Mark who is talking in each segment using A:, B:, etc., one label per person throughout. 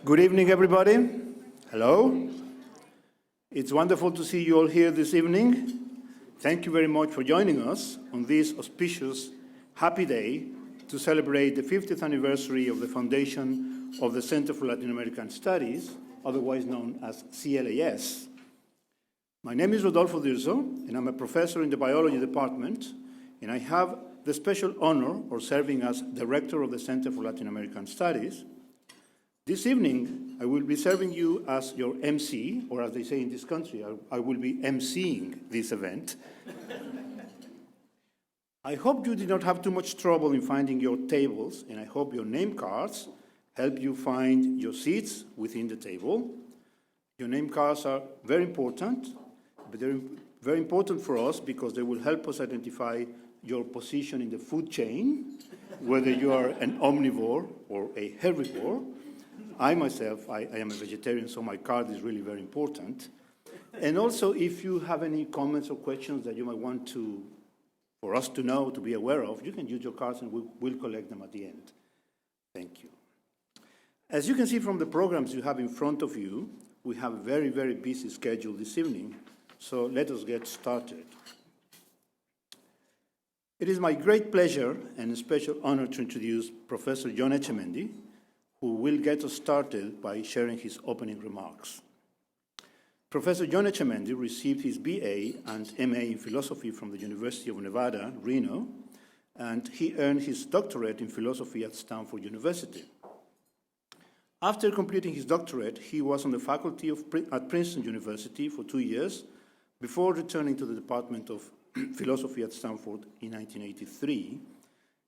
A: Good evening, everybody. Hello. It's wonderful to see you all here this evening. Thank you very much for joining us on this auspicious, happy day to celebrate the 50th anniversary of the foundation of the Center for Latin American Studies, otherwise known as CLAS. My name is Rodolfo Dirzo, and I'm a professor in the biology department, and I have the special honor of serving as director of the Center for Latin American Studies. This evening, I will be serving you as your MC, or as they say in this country, I will be MCing this event. I hope you did not have too much trouble in finding your tables, and I hope your name cards help you find your seats within the table. Your name cards are very important, but they're very important for us because they will help us identify your position in the food chain, whether you are an omnivore or a herbivore. I myself, I am a vegetarian, so my card is really very important. And also, if you have any comments or questions that you might want for us to know, to be aware of, you can use your cards and we'll collect them at the end. Thank you. As you can see from the programs you have in front of you, we have a very, very busy schedule this evening, so let us get started. It is my great pleasure and a special honor to introduce Professor John Etchemendy, who will get us started by sharing his opening remarks. Professor John Etchemendy received his BA and MA in philosophy from the University of Nevada, Reno, and he earned his doctorate in philosophy at Stanford University. After completing his doctorate, he was on the faculty at Princeton University for 2 years before returning to the Department of Philosophy at Stanford in 1983,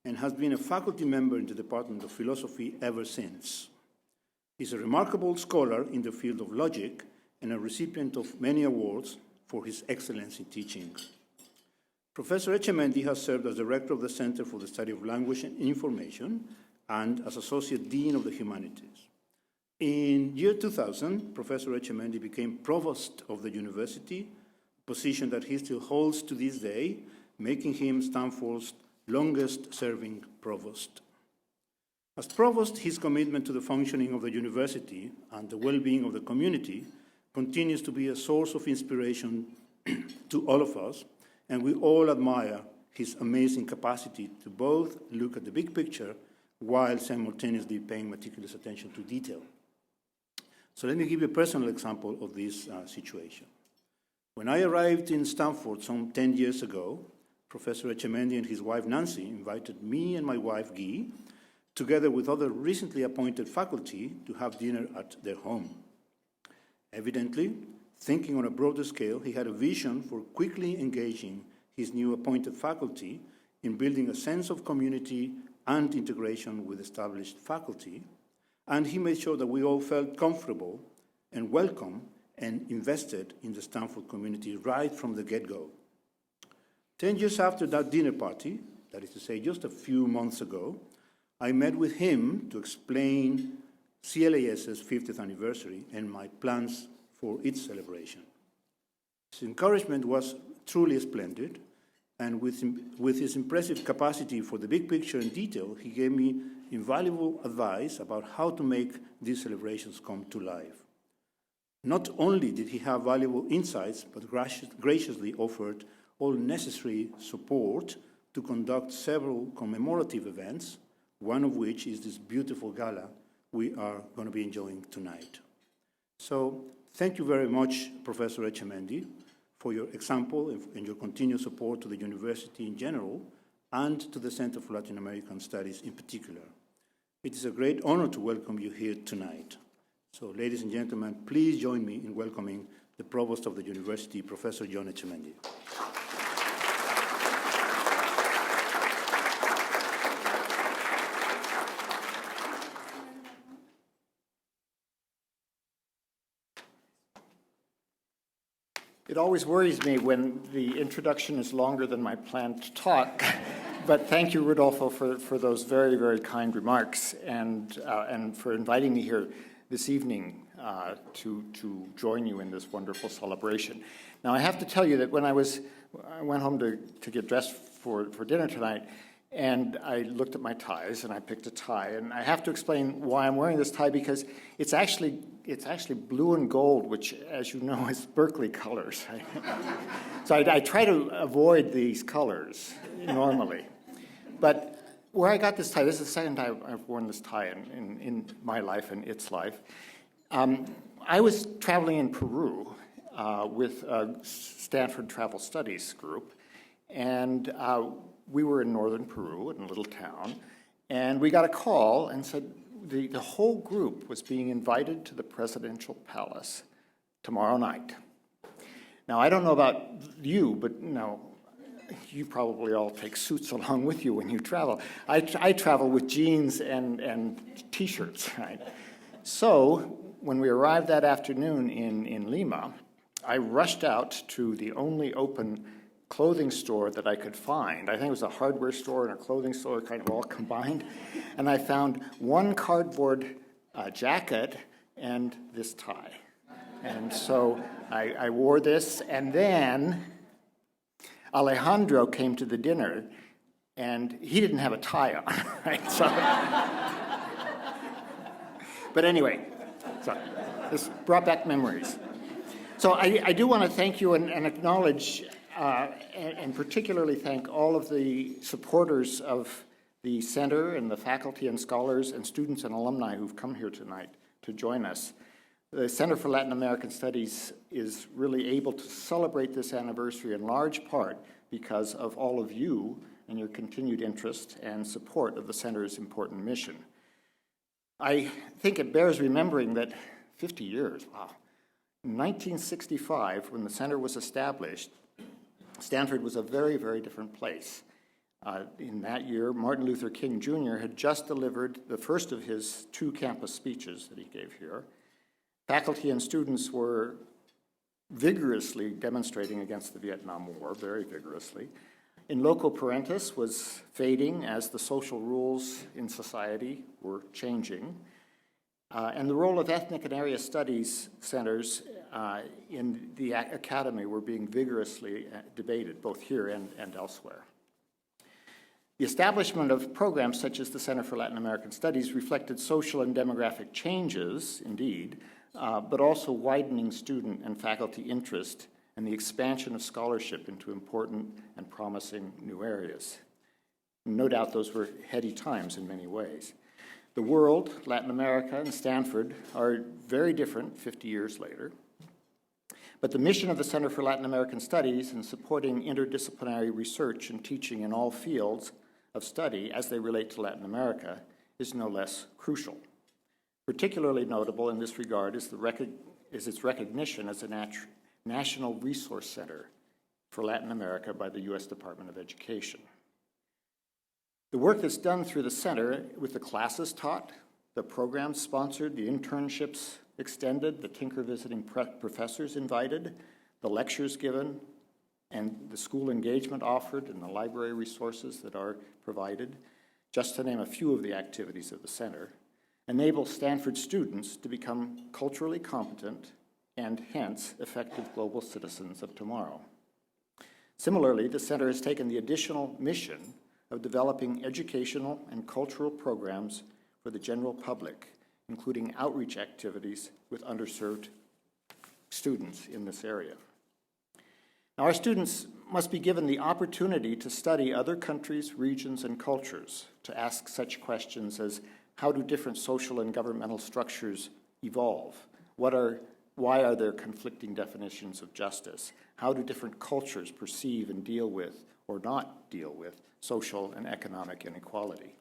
A: and has been a faculty member in the Department of Philosophy ever since. He's a remarkable scholar in the field of logic and a recipient of many awards for his excellence in teaching. Professor Etchemendy has served as director of the Center for the Study of Language and Information and as Associate Dean of the Humanities. In year 2000, Professor Etchemendy became Provost of the university, a position that he still holds to this day, making him Stanford's longest-serving provost. As provost, his commitment to the functioning of the university and the well-being of the community continues to be a source of inspiration to all of us, and we all admire his amazing capacity to both look at the big picture while simultaneously paying meticulous attention to detail. So let me give you a personal example of this situation. When I arrived in Stanford some 10 years ago, Professor Etchemendy and his wife Nancy invited me and my wife Guy, together with other recently appointed faculty, to have dinner at their home. Evidently, thinking on a broader scale, he had a vision for quickly engaging his new appointed faculty in building a sense of community and integration with established faculty, and he made sure that we all felt comfortable and welcome and invested in the Stanford community right from the get-go. 10 years after that dinner party, that is to say just a few months ago, I met with him to explain CLAS's 50th anniversary and my plans for its celebration. His encouragement was truly splendid, and with his impressive capacity for the big picture and detail, he gave me invaluable advice about how to make these celebrations come to life. Not only did he have valuable insights, but graciously offered all necessary support to conduct several commemorative events, one of which is this beautiful gala we are going to be enjoying tonight. So thank you very much, Professor Etchemendy, for your example and your continued support to the university in general and to the Center for Latin American Studies in particular. It is a great honor to welcome you here tonight. So ladies and gentlemen, please join me in welcoming the Provost of the university, Professor John Etchemendy.
B: It always worries me when the introduction is longer than my planned talk, but thank you, Rodolfo, for those very, very kind remarks and for inviting me here this evening to join you in this wonderful celebration. Now, I have to tell you that when I went home to get dressed for dinner tonight, And I looked at my ties, and I picked a tie. And I have to explain why I'm wearing this tie, because it's actually blue and gold, which, as you know, is Berkeley colors. So I try to avoid these colors normally. But where I got this tie, this is the second time I've worn this tie in my life and its life. I was traveling in Peru with a Stanford Travel Studies group, and we were in northern Peru, in a little town, and we got a call and said the whole group was being invited to the presidential palace tomorrow night. Now, I don't know about you, but you probably all take suits along with you when you travel. I travel with jeans and T-shirts, right? So when we arrived that afternoon in Lima, I rushed out to the only open clothing store that I could find. I think it was a hardware store and a clothing store kind of all combined. And I found one cardboard jacket and this tie. And so I wore this, and then Alejandro came to the dinner, and he didn't have a tie on, right? So, but anyway, so this brought back memories. So I do want to thank you and acknowledge and particularly thank all of the supporters of the center and the faculty and scholars and students and alumni who've come here tonight to join us. The Center for Latin American Studies is really able to celebrate this anniversary in large part because of all of you and your continued interest and support of the center's important mission. I think it bears remembering that 50 years, wow. In 1965, when the center was established, Stanford was a very, very different place. In that year, Martin Luther King Jr. had just delivered the first of his 2 campus speeches that he gave here. Faculty and students were vigorously demonstrating against the Vietnam War, very vigorously. In loco parentis was fading as the social rules in society were changing. And the role of ethnic and area studies centers in the academy were being vigorously debated, both here and elsewhere. The establishment of programs such as the Center for Latin American Studies reflected social and demographic changes, indeed, but also widening student and faculty interest and the expansion of scholarship into important and promising new areas. No doubt those were heady times in many ways. The world, Latin America, and Stanford are very different 50 years later. But the mission of the Center for Latin American Studies in supporting interdisciplinary research and teaching in all fields of study as they relate to Latin America is no less crucial. Particularly notable in this regard is its recognition as a National Resource Center for Latin America by the U.S. Department of Education. The work that's done through the center with the classes taught, the programs sponsored, the internships extended, the Tinker visiting professors invited, the lectures given, and the school engagement offered, and the library resources that are provided, just to name a few of the activities of the center, enable Stanford students to become culturally competent and hence effective global citizens of tomorrow. Similarly, the center has taken the additional mission of developing educational and cultural programs for the general public, including outreach activities with underserved students in this area. Now, our students must be given the opportunity to study other countries, regions, and cultures, to ask such questions as, how do different social and governmental structures evolve? Why are there conflicting definitions of justice? How do different cultures perceive and deal with, or not deal with, social and economic inequality?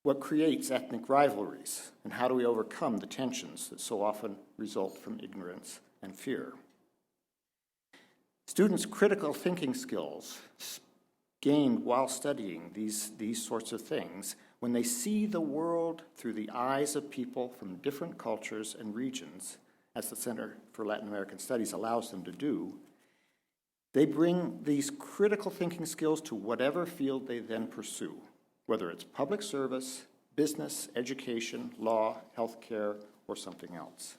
B: What creates ethnic rivalries, and how do we overcome the tensions that so often result from ignorance and fear? Students' critical thinking skills gained while studying these sorts of things, when they see the world through the eyes of people from different cultures and regions, as the Center for Latin American Studies allows them to do, they bring these critical thinking skills to whatever field they then pursue, whether it's public service, business, education, law, healthcare, or something else.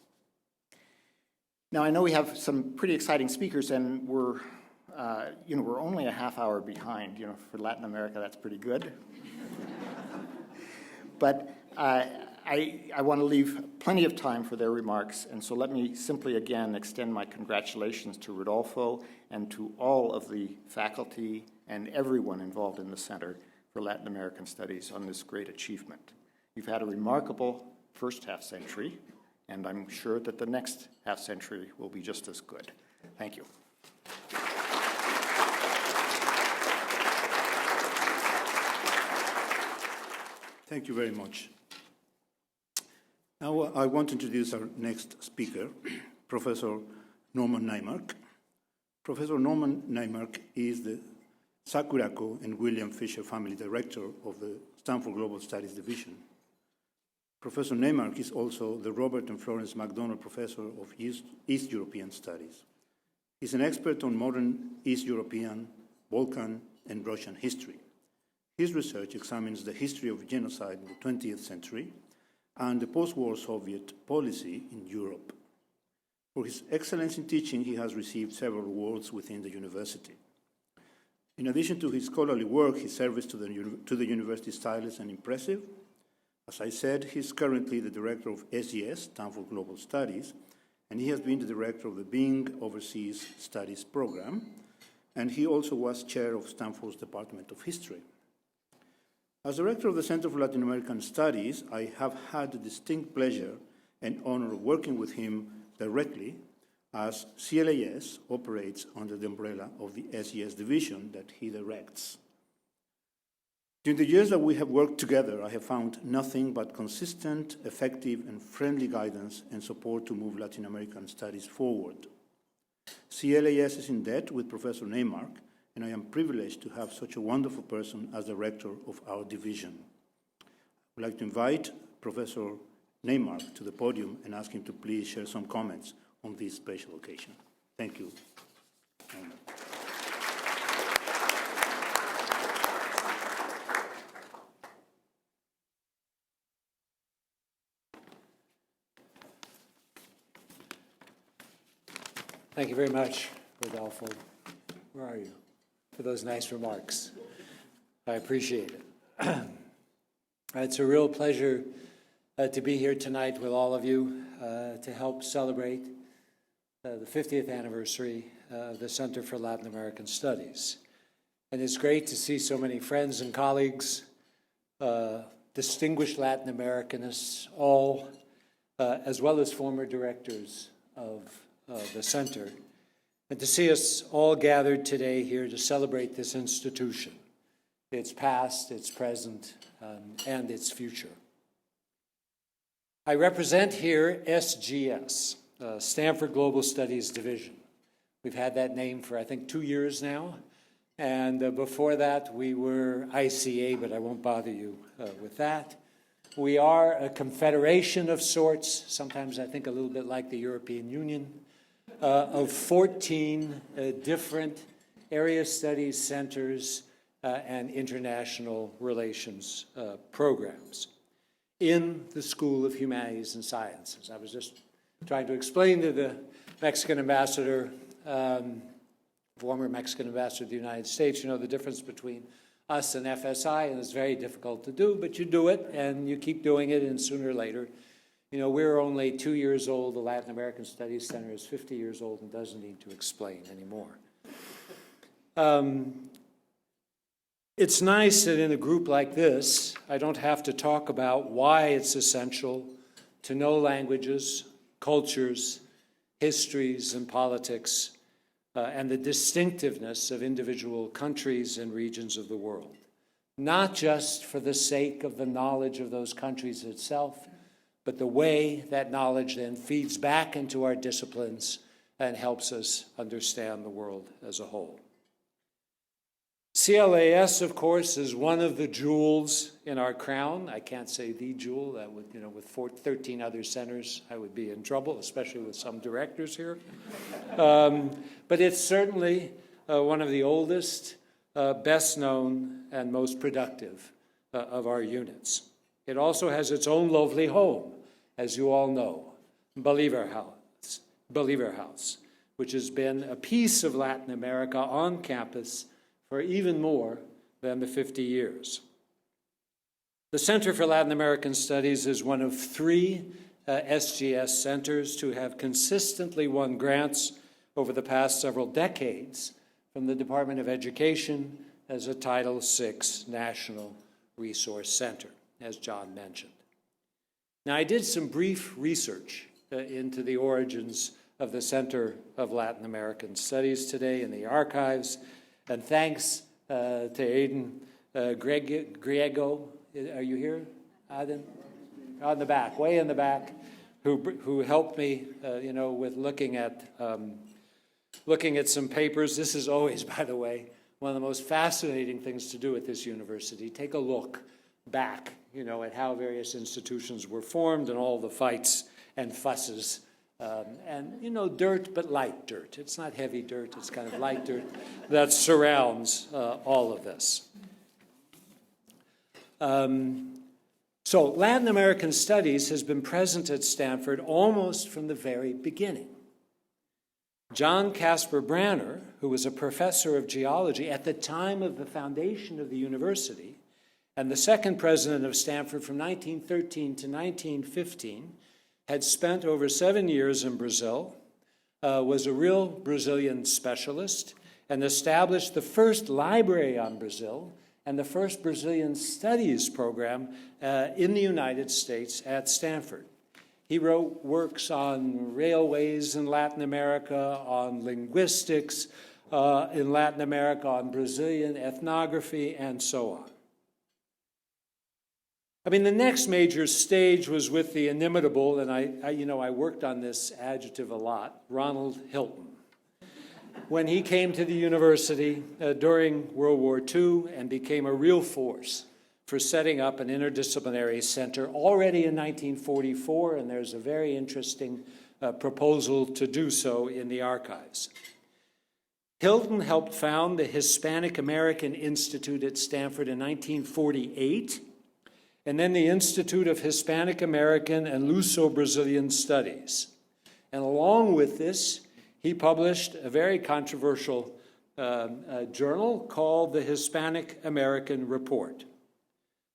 B: Now, I know we have some pretty exciting speakers, and we're we're only a half hour behind. For Latin America, that's pretty good. But I want to leave plenty of time for their remarks, and so let me simply again extend my congratulations to Rodolfo and to all of the faculty and everyone involved in the Center for Latin American Studies on this great achievement. You've had a remarkable first half century, and I'm sure that the next half century will be just as good. Thank you.
A: Thank you very much. Now I want to introduce our next speaker, Professor Norman Naimark. Professor Norman Naimark is the Sakurako and William Fisher Family Director of the Stanford Global Studies Division. Professor Naimark is also the Robert and Florence MacDonald Professor of East European Studies. He's an expert on modern East European, Balkan, and Russian history. His research examines the history of genocide in the 20th century and the post-war Soviet policy in Europe. For his excellence in teaching, he has received several awards within the university. In addition to his scholarly work, his service to the university is tireless and impressive. As I said, he's currently the director of SGS, Stanford Global Studies, and he has been the director of the Bing Overseas Studies program, and he also was chair of Stanford's Department of History. As director of the Center for Latin American Studies, I have had the distinct pleasure and honor of working with him directly as CLAS operates under the umbrella of the SES division that he directs. During the years that we have worked together, I have found nothing but consistent, effective, and friendly guidance and support to move Latin American studies forward. CLAS is in debt with Professor Naimark, and I am privileged to have such a wonderful person as director of our division. I would like to invite Professor Naimark to the podium and ask him to please share some comments on this special occasion. Thank you.
C: Thank you very much, Rodolfo. Where are you? For those nice remarks. I appreciate it. It's a real pleasure to be here tonight with all of you to help celebrate the 50th anniversary of the Center for Latin American Studies. And it's great to see so many friends and colleagues, distinguished Latin Americanists, all, as well as former directors of the Center, and to see us all gathered today here to celebrate this institution, its past, its present, and its future. I represent here SGS, Stanford Global Studies Division. We've had that name for, I think, 2 years now, and before that we were ICA, but I won't bother you with that. We are a confederation of sorts, sometimes I think a little bit like the European Union, of 14 different area studies centers and international relations programs in the School of Humanities and Sciences. I was just trying to explain to the Mexican ambassador, former Mexican ambassador to the United States, the difference between us and FSI, and it's very difficult to do, but you do it, and you keep doing it, and sooner or later, we're only 2 years old. The Latin American Studies Center is 50 years old and doesn't need to explain anymore. It's nice that in a group like this, I don't have to talk about why it's essential to know languages, cultures, histories, and politics, and the distinctiveness of individual countries and regions of the world. Not just for the sake of the knowledge of those countries itself, but the way that knowledge then feeds back into our disciplines and helps us understand the world as a whole. CLAS, of course, is one of the jewels in our crown. I can't say the jewel. That would, with 13 other centers, I would be in trouble, especially with some directors here. But it's certainly one of the oldest, best known, and most productive of our units. It also has its own lovely home, as you all know, Bolivar House, which has been a piece of Latin America on campus for even more than the 50 years. The Center for Latin American Studies is one of 3 SGS centers to have consistently won grants over the past several decades from the Department of Education as a Title VI National Resource Center, as John mentioned. Now, I did some brief research into the origins of the Center of Latin American Studies today in the archives, and thanks to Aiden Griego. Are you here, Aiden? On the back, way in the back, who helped me, with looking at some papers. This is always, by the way, one of the most fascinating things to do at this university. Take a look back, at how various institutions were formed and all the fights and fusses. Dirt, but light dirt. It's not heavy dirt, it's kind of light dirt that surrounds all of this. So Latin American Studies has been present at Stanford almost from the very beginning. John Casper Branner, who was a professor of geology at the time of the foundation of the university, and the second president of Stanford from 1913 to 1915, had spent over 7 years in Brazil, was a real Brazilian specialist, and established the first library on Brazil and the first Brazilian studies program in the United States at Stanford. He wrote works on railways in Latin America, on linguistics in Latin America, on Brazilian ethnography, and so on. I mean, the next major stage was with the inimitable, and I worked on this adjective a lot, Ronald Hilton. When he came to the university during World War II and became a real force for setting up an interdisciplinary center already in 1944, and there's a very interesting proposal to do so in the archives. Hilton helped found the Hispanic American Institute at Stanford in 1948, and then the Institute of Hispanic American and Luso-Brazilian Studies. And along with this, he published a very controversial journal called the Hispanic American Report.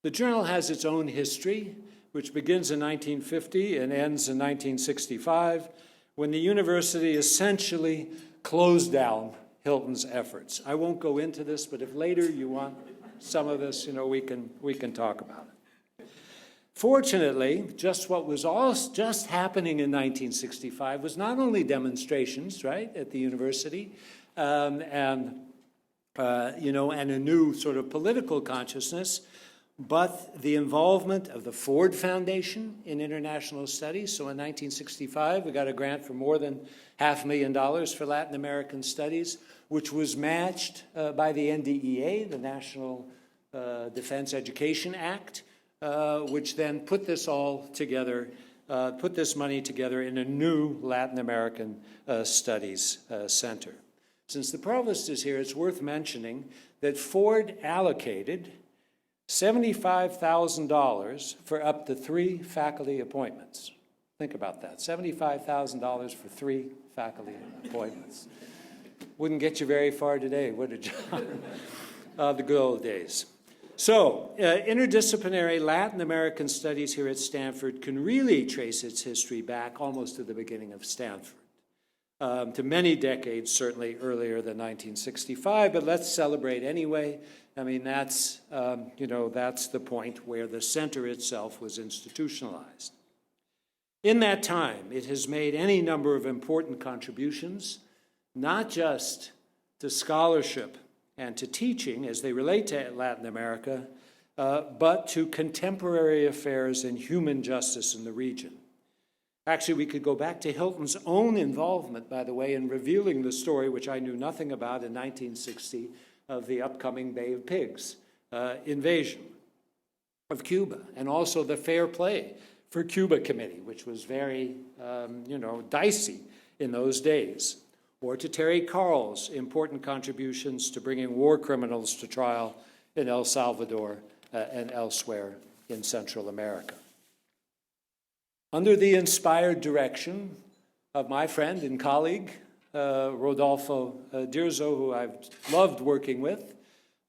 C: The journal has its own history, which begins in 1950 and ends in 1965, when the university essentially closed down Hilton's efforts. I won't go into this, but if later you want some of this, we can talk about it. Fortunately, just what was just happening in 1965 was not only demonstrations, right, at the university, and a new sort of political consciousness, but the involvement of the Ford Foundation in international studies. So in 1965, we got a grant for more than $500,000 for Latin American studies, which was matched by the NDEA, the National Defense Education Act, which then put this all together, put this money together in a new Latin American Studies Center. Since the Provost is here, it's worth mentioning that Ford allocated $75,000 for up to 3 faculty appointments. Think about that, $75,000 for 3 faculty appointments. Wouldn't get you very far today, would it, John? The good old days. So, interdisciplinary Latin American studies here at Stanford can really trace its history back almost to the beginning of Stanford, to many decades, certainly earlier than 1965, but let's celebrate anyway. I mean, that's the point where the center itself was institutionalized. In that time, it has made any number of important contributions, not just to scholarship and to teaching as they relate to Latin America, but to contemporary affairs and human justice in the region. Actually, we could go back to Hilton's own involvement, by the way, in revealing the story, which I knew nothing about in 1960, of the upcoming Bay of Pigs invasion of Cuba, and also the Fair Play for Cuba Committee, which was very, dicey in those days. Or to Terry Carl's important contributions to bringing war criminals to trial in El Salvador and elsewhere in Central America. Under the inspired direction of my friend and colleague, Rodolfo Dirzo, who I've loved working with.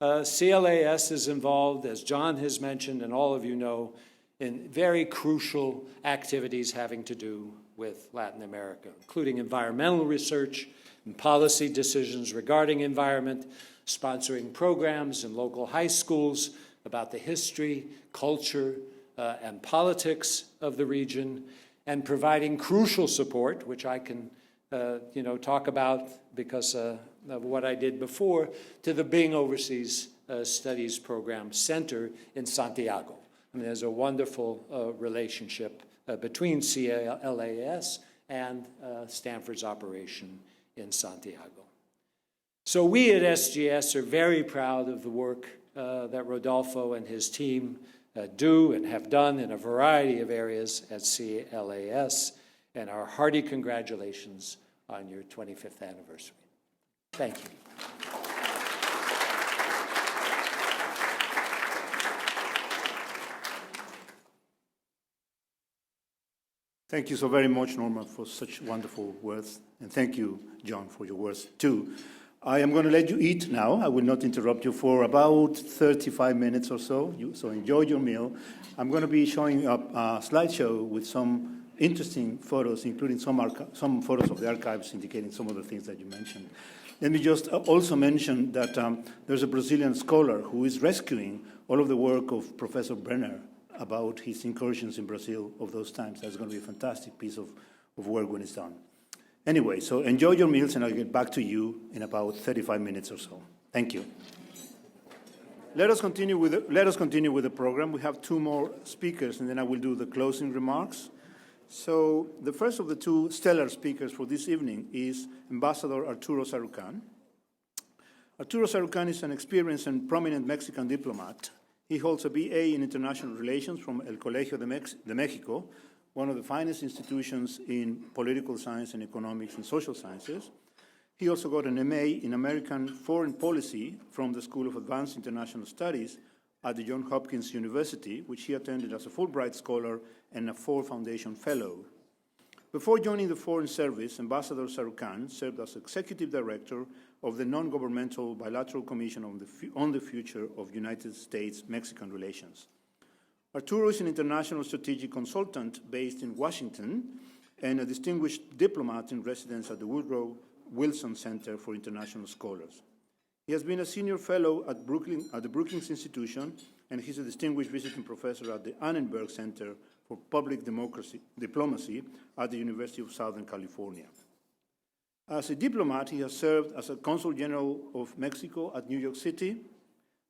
C: CLAS is involved, as John has mentioned, and all of you know, in very crucial activities having to do with Latin America, including environmental research and policy decisions regarding environment, sponsoring programs in local high schools about the history, culture, and politics of the region, and providing crucial support, which I can talk about because of what I did before, to the Bing Overseas Studies Program Center in Santiago. I mean, there's a wonderful relationship between CLAS and Stanford's operation in Santiago. So we at SGS are very proud of the work that Rodolfo and his team do and have done in a variety of areas at CLAS, and our hearty congratulations on your 25th anniversary. Thank you.
A: Thank you so very much, Norma, for such wonderful words. And thank you, John, for your words, too. I am going to let you eat now. I will not interrupt you for about 35 minutes or so. So enjoy your meal. I'm going to be showing up a slideshow with some interesting photos, including some photos of the archives indicating some of the things that you mentioned. Let me just also mention that there's a Brazilian scholar who is rescuing all of the work of Professor Brenner about his incursions in Brazil of those times. That's going to be a fantastic piece of work when it's done. Anyway, so enjoy your meals, and I'll get back to you in about 35 minutes or so. Thank you. Let us continue with the program. We have two more speakers, and then I will do the closing remarks. So the first of the two stellar speakers for this evening is Ambassador Arturo Sarukhan. Arturo Sarukhan is an experienced and prominent Mexican diplomat. He holds a BA in International Relations from El Colegio de Mexico, one of the finest institutions in political science and economics and social sciences. He also got an MA in American Foreign Policy from the School of Advanced International Studies at the Johns Hopkins University, which he attended as a Fulbright Scholar and a Ford Foundation Fellow. Before joining the Foreign Service, Ambassador Sarukhan served as Executive Director of the Non-Governmental Bilateral Commission on the Future of United States-Mexican Relations. Arturo is an international strategic consultant based in Washington and a distinguished diplomat in residence at the Woodrow Wilson Center for International Scholars. He has been a senior fellow at the Brookings Institution, and he's a distinguished visiting professor at the Annenberg Center for Public Diplomacy at the University of Southern California. As a diplomat, he has served as a Consul General of Mexico at New York City,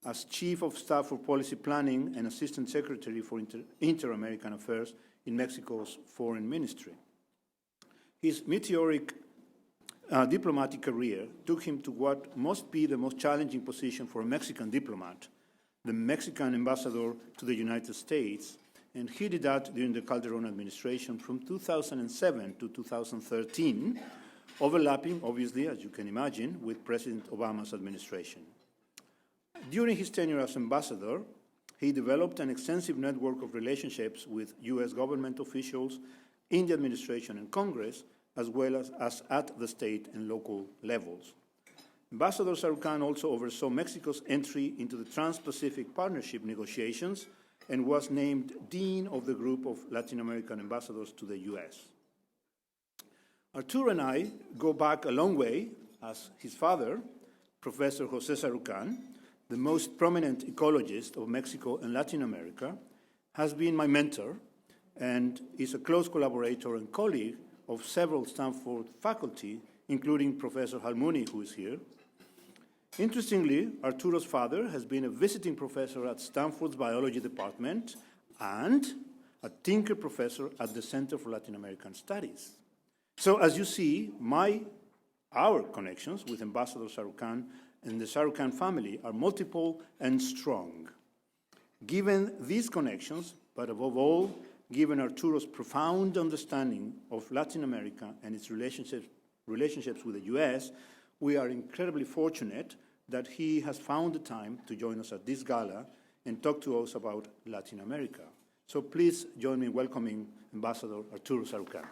A: as Chief of Staff for Policy Planning and Assistant Secretary for Inter-American Affairs in Mexico's Foreign Ministry. His meteoric diplomatic career took him to what must be the most challenging position for a Mexican diplomat, the Mexican ambassador to the United States, and he did that during the Calderon administration from 2007 to 2013, overlapping, obviously, as you can imagine, with President Obama's administration. During his tenure as ambassador, he developed an extensive network of relationships with U.S. government officials in the administration and Congress, as well as at the state and local levels. Ambassador Sarukhan also oversaw Mexico's entry into the Trans-Pacific Partnership negotiations and was named Dean of the Group of Latin American Ambassadors to the U.S. Arturo and I go back a long way, as his father, Professor José Sarukhan, the most prominent ecologist of Mexico and Latin America, has been my mentor and is a close collaborator and colleague of several Stanford faculty, including Professor Halmuni, who is here. Interestingly, Arturo's father has been a visiting professor at Stanford's biology department and a Tinker professor at the Center for Latin American Studies. So as you see, our connections with Ambassador Sarukhan and the Sarukhan family are multiple and strong. Given these connections, but above all, given Arturo's profound understanding of Latin America and its relationships with the US, we are incredibly fortunate that he has found the time to join us at this gala and talk to us about Latin America. So please join me in welcoming Ambassador Arturo Sarukhan.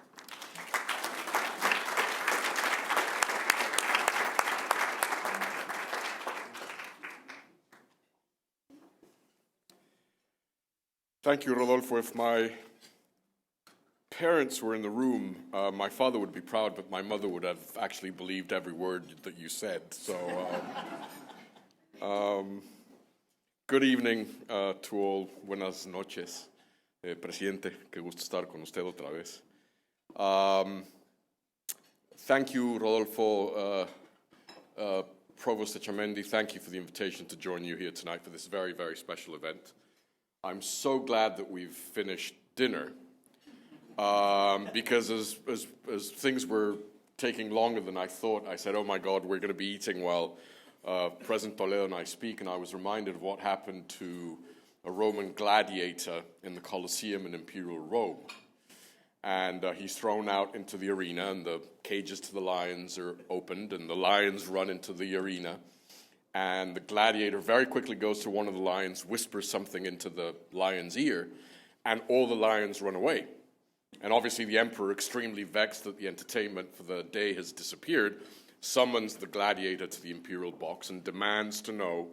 D: Thank you, Rodolfo. If my parents were in the room, my father would be proud, but my mother would have actually believed every word that you said. So, good evening to all. Buenas noches, Presidente. Qué gusto estar con usted otra vez. Thank you, Rodolfo. Provost Etchemendy, thank you for the invitation to join you here tonight for this very, very special event. I'm so glad that we've finished dinner because as things were taking longer than I thought, I said, oh my God, we're going to be eating while President Toledo and I speak, and I was reminded of what happened to a Roman gladiator in the Colosseum in Imperial Rome. And he's thrown out into the arena, and the cages to the lions are opened, and the lions run into the arena. And the gladiator very quickly goes to one of the lions, whispers something into the lion's ear, and all the lions run away. And obviously the emperor, extremely vexed that the entertainment for the day has disappeared, summons the gladiator to the imperial box and demands to know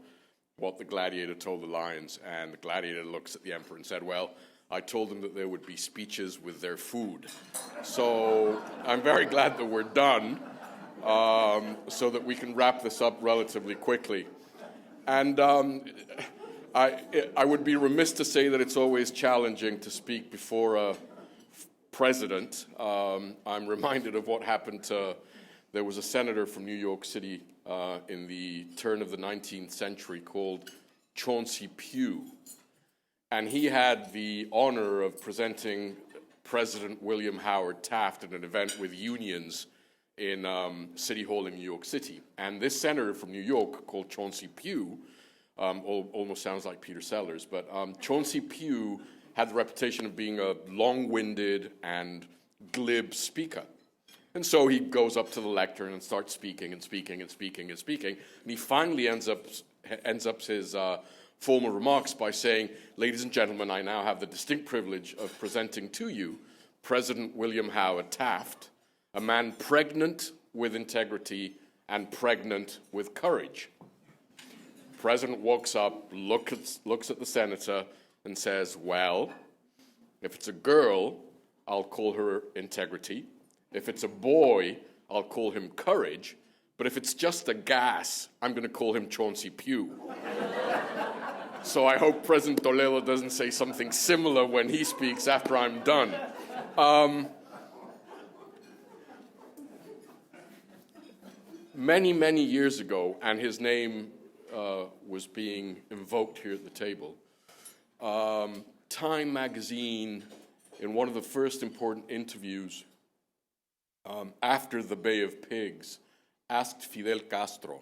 D: what the gladiator told the lions. And the gladiator looks at the emperor and said, well, I told them that there would be speeches with their food. So I'm very glad that we're done so that we can wrap this up relatively quickly. And I would be remiss to say that it's always challenging to speak before a president. I'm reminded of what happened to, there was a senator from New York City in the turn of the 19th century called Chauncey Pugh. And he had the honor of presenting President William Howard Taft at an event with unions in City Hall in New York City. And this senator from New York called Chauncey Pugh, almost sounds like Peter Sellers, but Chauncey Pugh had the reputation of being a long-winded and glib speaker. And so he goes up to the lectern and starts speaking and speaking and speaking and speaking. And he finally ends up his formal remarks by saying, ladies and gentlemen, I now have the distinct privilege of presenting to you President William Howard Taft, a man pregnant with integrity and pregnant with courage. The president walks up, looks at the senator, and says, well, if it's a girl, I'll call her integrity. If it's a boy, I'll call him courage. But if it's just a gas, I'm going to call him Chauncey Pugh. So I hope President Toledo doesn't say something similar when he speaks after I'm done. Many, many years ago, and his name was being invoked here at the table, Time magazine, in one of the first important interviews after the Bay of Pigs, asked Fidel Castro,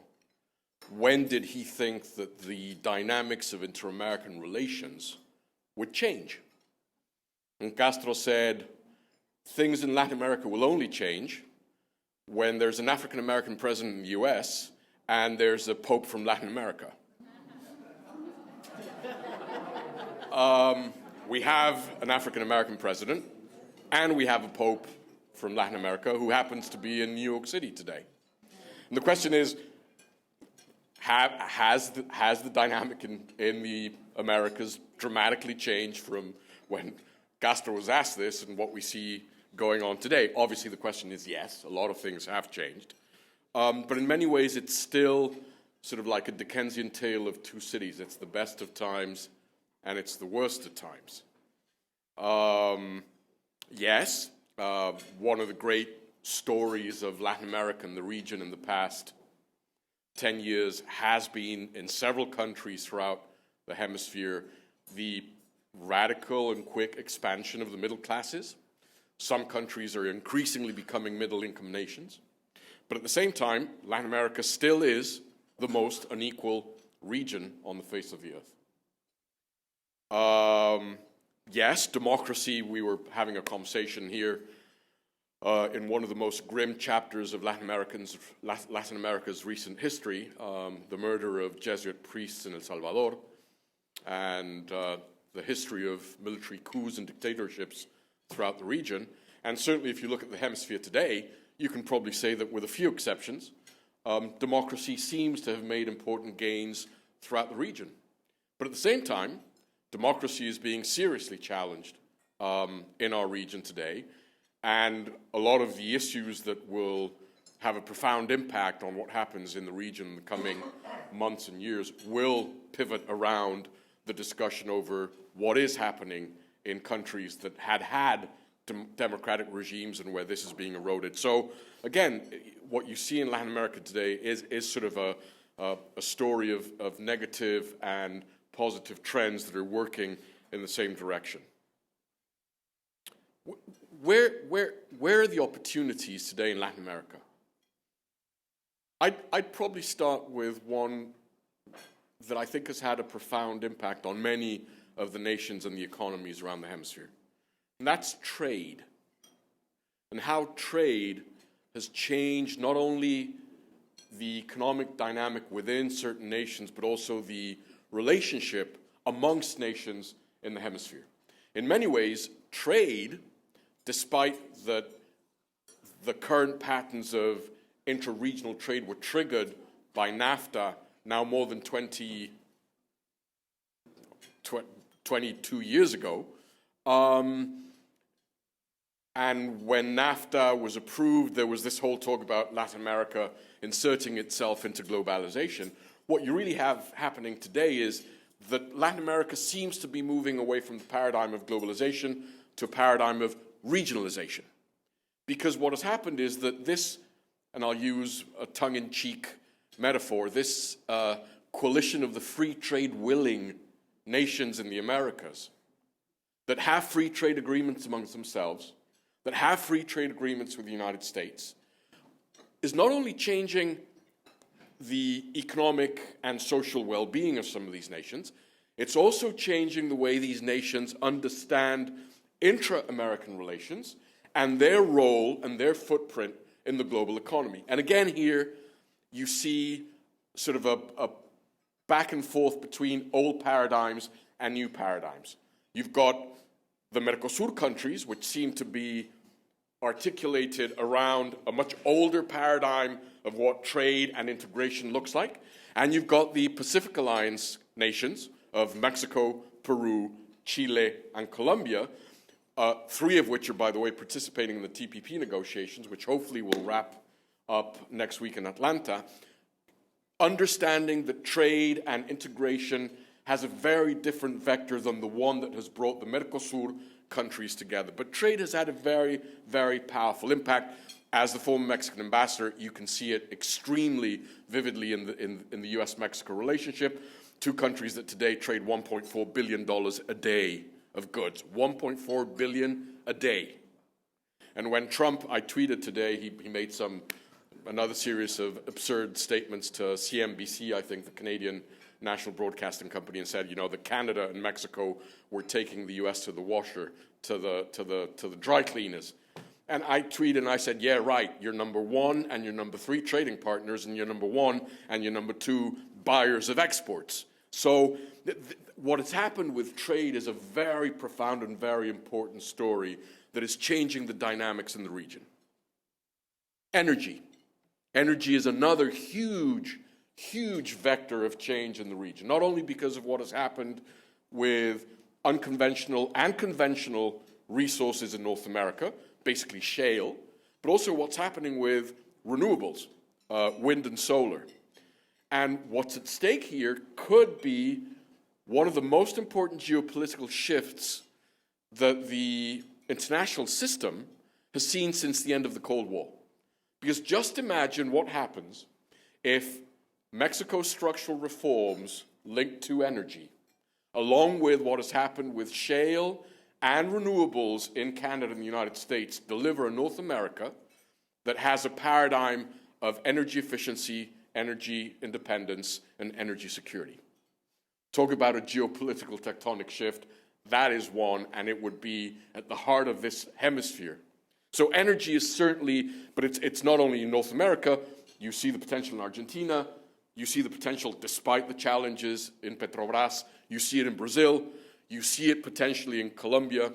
D: when did he think that the dynamics of inter-American relations would change? And Castro said, things in Latin America will only change when there's an African-American president in the US and there's a pope from Latin America. We have an African-American president and we have a pope from Latin America who happens to be in New York City today. And the question is, has the dynamic in the Americas dramatically changed from when Castro was asked this and what we see going on today? Obviously, the question is yes, a lot of things have changed. But in many ways, it's still sort of like a Dickensian tale of two cities. It's the best of times and it's the worst of times. Yes, one of the great stories of Latin America and the region in the past 10 years has been, in several countries throughout the hemisphere, the radical and quick expansion of the middle classes. Some countries are increasingly becoming middle-income nations. But at the same time, Latin America still is the most unequal region on the face of the earth. Yes, democracy, we were having a conversation here in one of the most grim chapters of Latin America's recent history, the murder of Jesuit priests in El Salvador, and the history of military coups and dictatorships throughout the region. And certainly if you look at the hemisphere today, you can probably say that with a few exceptions, democracy seems to have made important gains throughout the region. But at the same time, democracy is being seriously challenged in our region today, and a lot of the issues that will have a profound impact on what happens in the region in the coming months and years will pivot around the discussion over what is happening in countries that had democratic regimes and where this is being eroded. So again, what you see in Latin America today is sort of a story of negative and positive trends that are working in the same direction. Where are the opportunities today in Latin America? I'd probably start with one that I think has had a profound impact on many of the nations and the economies around the hemisphere. And that's trade. And how trade has changed not only the economic dynamic within certain nations, but also the relationship amongst nations in the hemisphere. In many ways, trade, despite the current patterns of inter-regional trade were triggered by NAFTA now more than 22 years ago. And when NAFTA was approved, there was this whole talk about Latin America inserting itself into globalization. What you really have happening today is that Latin America seems to be moving away from the paradigm of globalization to a paradigm of regionalization. Because what has happened is that this, and I'll use a tongue-in-cheek metaphor, this coalition of the free trade-willing nations in the Americas that have free trade agreements amongst themselves, that have free trade agreements with the United States, is not only changing the economic and social well-being of some of these nations, it's also changing the way these nations understand intra-American relations and their role and their footprint in the global economy. And again here, you see sort of a back and forth between old paradigms and new paradigms. You've got the Mercosur countries, which seem to be articulated around a much older paradigm of what trade and integration looks like. And you've got the Pacific Alliance nations of Mexico, Peru, Chile, and Colombia, three of which are, by the way, participating in the TPP negotiations, which hopefully will wrap up next week in Atlanta, understanding that trade and integration has a very different vector than the one that has brought the Mercosur countries together. But trade has had a very, very powerful impact. As the former Mexican ambassador, you can see it extremely vividly in the U.S.-Mexico relationship. Two countries that today trade $1.4 billion a day of goods. $1.4 billion a day. And when Trump, I tweeted today, he made another series of absurd statements to CNBC, I think, the Canadian National Broadcasting Company, and said, you know, that Canada and Mexico were taking the U.S. to the washer, to the dry cleaners. And I tweeted and I said, yeah, right, you're number one and you're number three trading partners, and you're number one and you're number two buyers of exports. So what has happened with trade is a very profound and very important story that is changing the dynamics in the region. Energy. Energy is another huge vector of change in the region, not only because of what has happened with unconventional and conventional resources in North America, basically shale, but also what's happening with renewables, wind and solar. And what's at stake here could be one of the most important geopolitical shifts that the international system has seen since the end of the Cold War. Because just imagine what happens if Mexico's structural reforms linked to energy, along with what has happened with shale and renewables in Canada and the United States, deliver a North America that has a paradigm of energy efficiency, energy independence, and energy security. Talk about a geopolitical tectonic shift. That is one, and it would be at the heart of this hemisphere. So energy is certainly, but it's not only in North America. You see the potential in Argentina. You see the potential, despite the challenges, in Petrobras. You see it in Brazil. You see it potentially in Colombia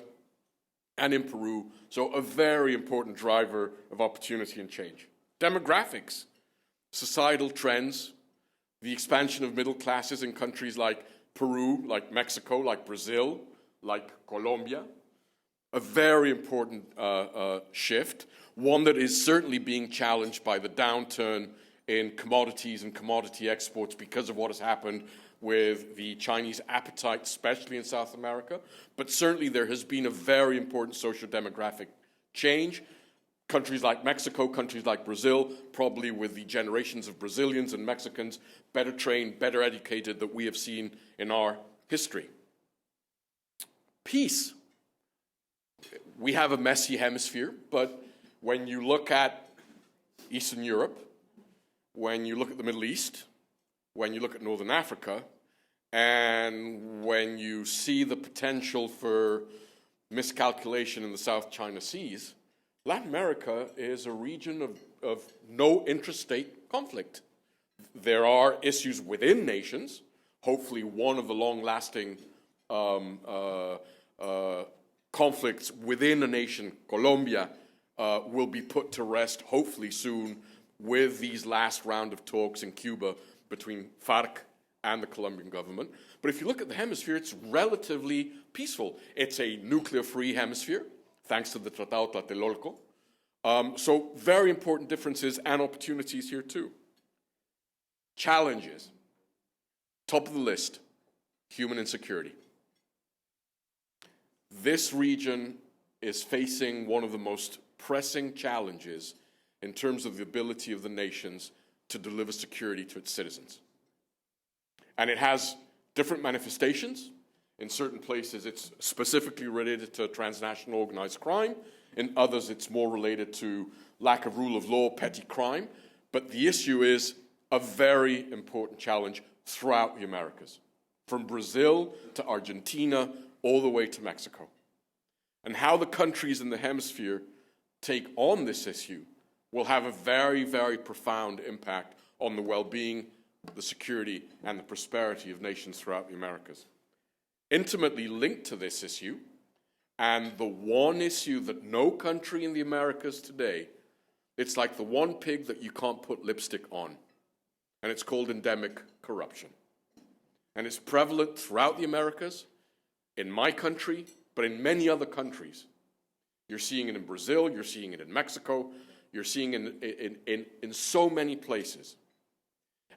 D: and in Peru. So a very important driver of opportunity and change. Demographics, societal trends, the expansion of middle classes in countries like Peru, like Mexico, like Brazil, like Colombia. A very important shift, one that is certainly being challenged by the downturn in commodities and commodity exports because of what has happened with the Chinese appetite, especially in South America. But certainly there has been a very important socio-demographic change. Countries like Mexico, countries like Brazil, probably with the generations of Brazilians and Mexicans better trained, better educated that we have seen in our history. Peace. We have a messy hemisphere, but when you look at Eastern Europe, when you look at the Middle East, when you look at Northern Africa, and when you see the potential for miscalculation in the South China Seas, Latin America is a region of no intrastate conflict. There are issues within nations. Hopefully one of the long-lasting conflicts within a nation, Colombia, will be put to rest hopefully soon with these last round of talks in Cuba between FARC and the Colombian government. But if you look at the hemisphere, it's relatively peaceful. It's a nuclear-free hemisphere, thanks to the Tratado Tlatelolco. So very important differences and opportunities here too. Challenges. Top of the list, human insecurity. This region is facing one of the most pressing challenges in terms of the ability of the nations to deliver security to its citizens. And it has different manifestations. In certain places, it's specifically related to transnational organized crime. In others, it's more related to lack of rule of law, petty crime. But the issue is a very important challenge throughout the Americas, from Brazil to Argentina, all the way to Mexico. And how the countries in the hemisphere take on this issue will have a very, very profound impact on the well-being, the security, and the prosperity of nations throughout the Americas. Intimately linked to this issue, and the one issue that no country in the Americas today, it's like the one pig that you can't put lipstick on, and it's called endemic corruption. And it's prevalent throughout the Americas, in my country, but in many other countries. You're seeing it in Brazil, you're seeing it in Mexico, you're seeing it in so many places.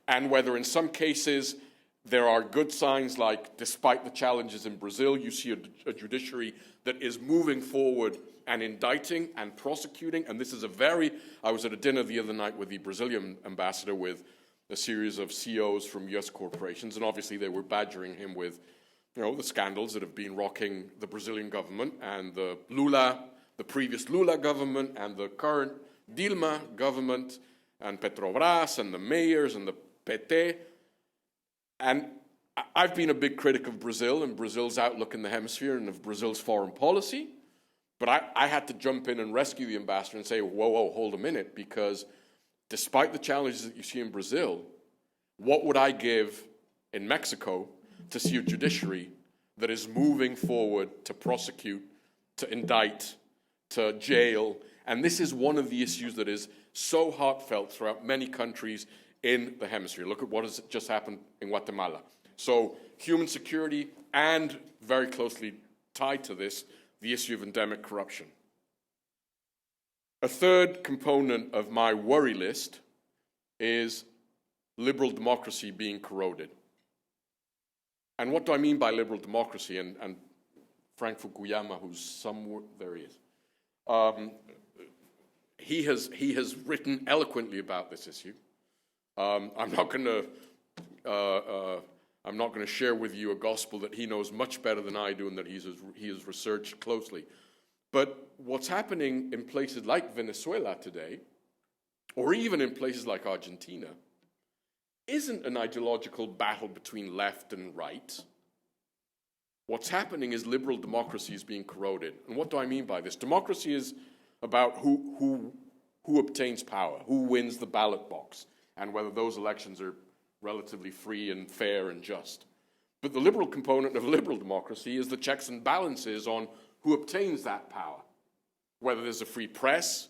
D: And whether in some cases there are good signs, like despite the challenges in Brazil, you see a judiciary that is moving forward and indicting and prosecuting. And this is I was at a dinner the other night with the Brazilian ambassador with a series of CEOs from US corporations, and obviously they were badgering him with, the scandals that have been rocking the Brazilian government and the previous Lula government and the current Dilma government and Petrobras and the mayors and the PT. And I've been a big critic of Brazil and Brazil's outlook in the hemisphere and of Brazil's foreign policy. But I had to jump in and rescue the ambassador and say, whoa, hold a minute, because despite the challenges that you see in Brazil, what would I give in Mexico to see a judiciary that is moving forward to prosecute, to indict, to jail? And this is one of the issues that is so heartfelt throughout many countries in the hemisphere. Look at what has just happened in Guatemala. So human security, and very closely tied to this, the issue of endemic corruption. A third component of my worry list is liberal democracy being corroded. And what do I mean by liberal democracy? And Frank Fukuyama, who's somewhere, there he is. He has written eloquently about this issue. I'm not going to share with you a gospel that he knows much better than I do and that he has researched closely. But what's happening in places like Venezuela today, or even in places like Argentina, isn't an ideological battle between left and right. What's happening is liberal democracy is being corroded. And what do I mean by this? Democracy is about who obtains power, who wins the ballot box, and whether those elections are relatively free and fair and just. But the liberal component of liberal democracy is the checks and balances on who obtains that power, whether there's a free press,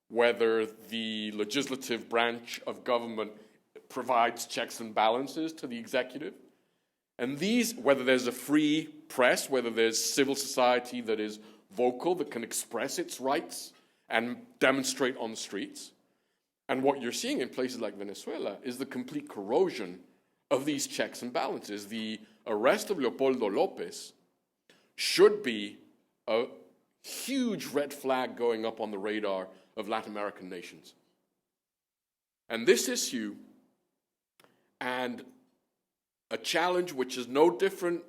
D: whether the legislative branch of government provides checks and balances to the executive. And these, whether there's a free press, whether there's civil society that is vocal, that can express its rights and demonstrate on the streets, and what you're seeing in places like Venezuela is the complete corrosion of these checks and balances. The arrest of Leopoldo López should be a huge red flag going up on the radar of Latin American nations. And this issue, and a challenge which is no different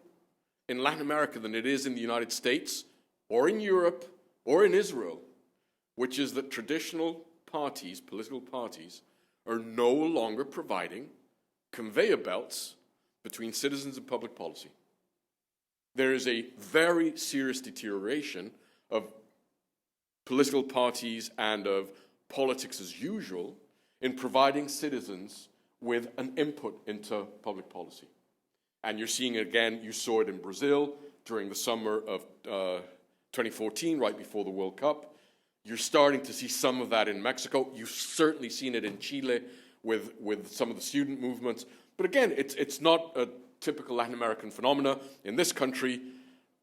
D: in Latin America than it is in the United States, or in Europe, or in Israel, which is that traditional parties, political parties, are no longer providing conveyor belts between citizens and public policy. There is a very serious deterioration of political parties and of politics as usual in providing citizens with an input into public policy. And you're seeing it again, you saw it in Brazil during the summer of 2014, right before the World Cup. You're starting to see some of that in Mexico. You've certainly seen it in Chile with some of the student movements. But again, it's not a typical Latin American phenomena. In this country,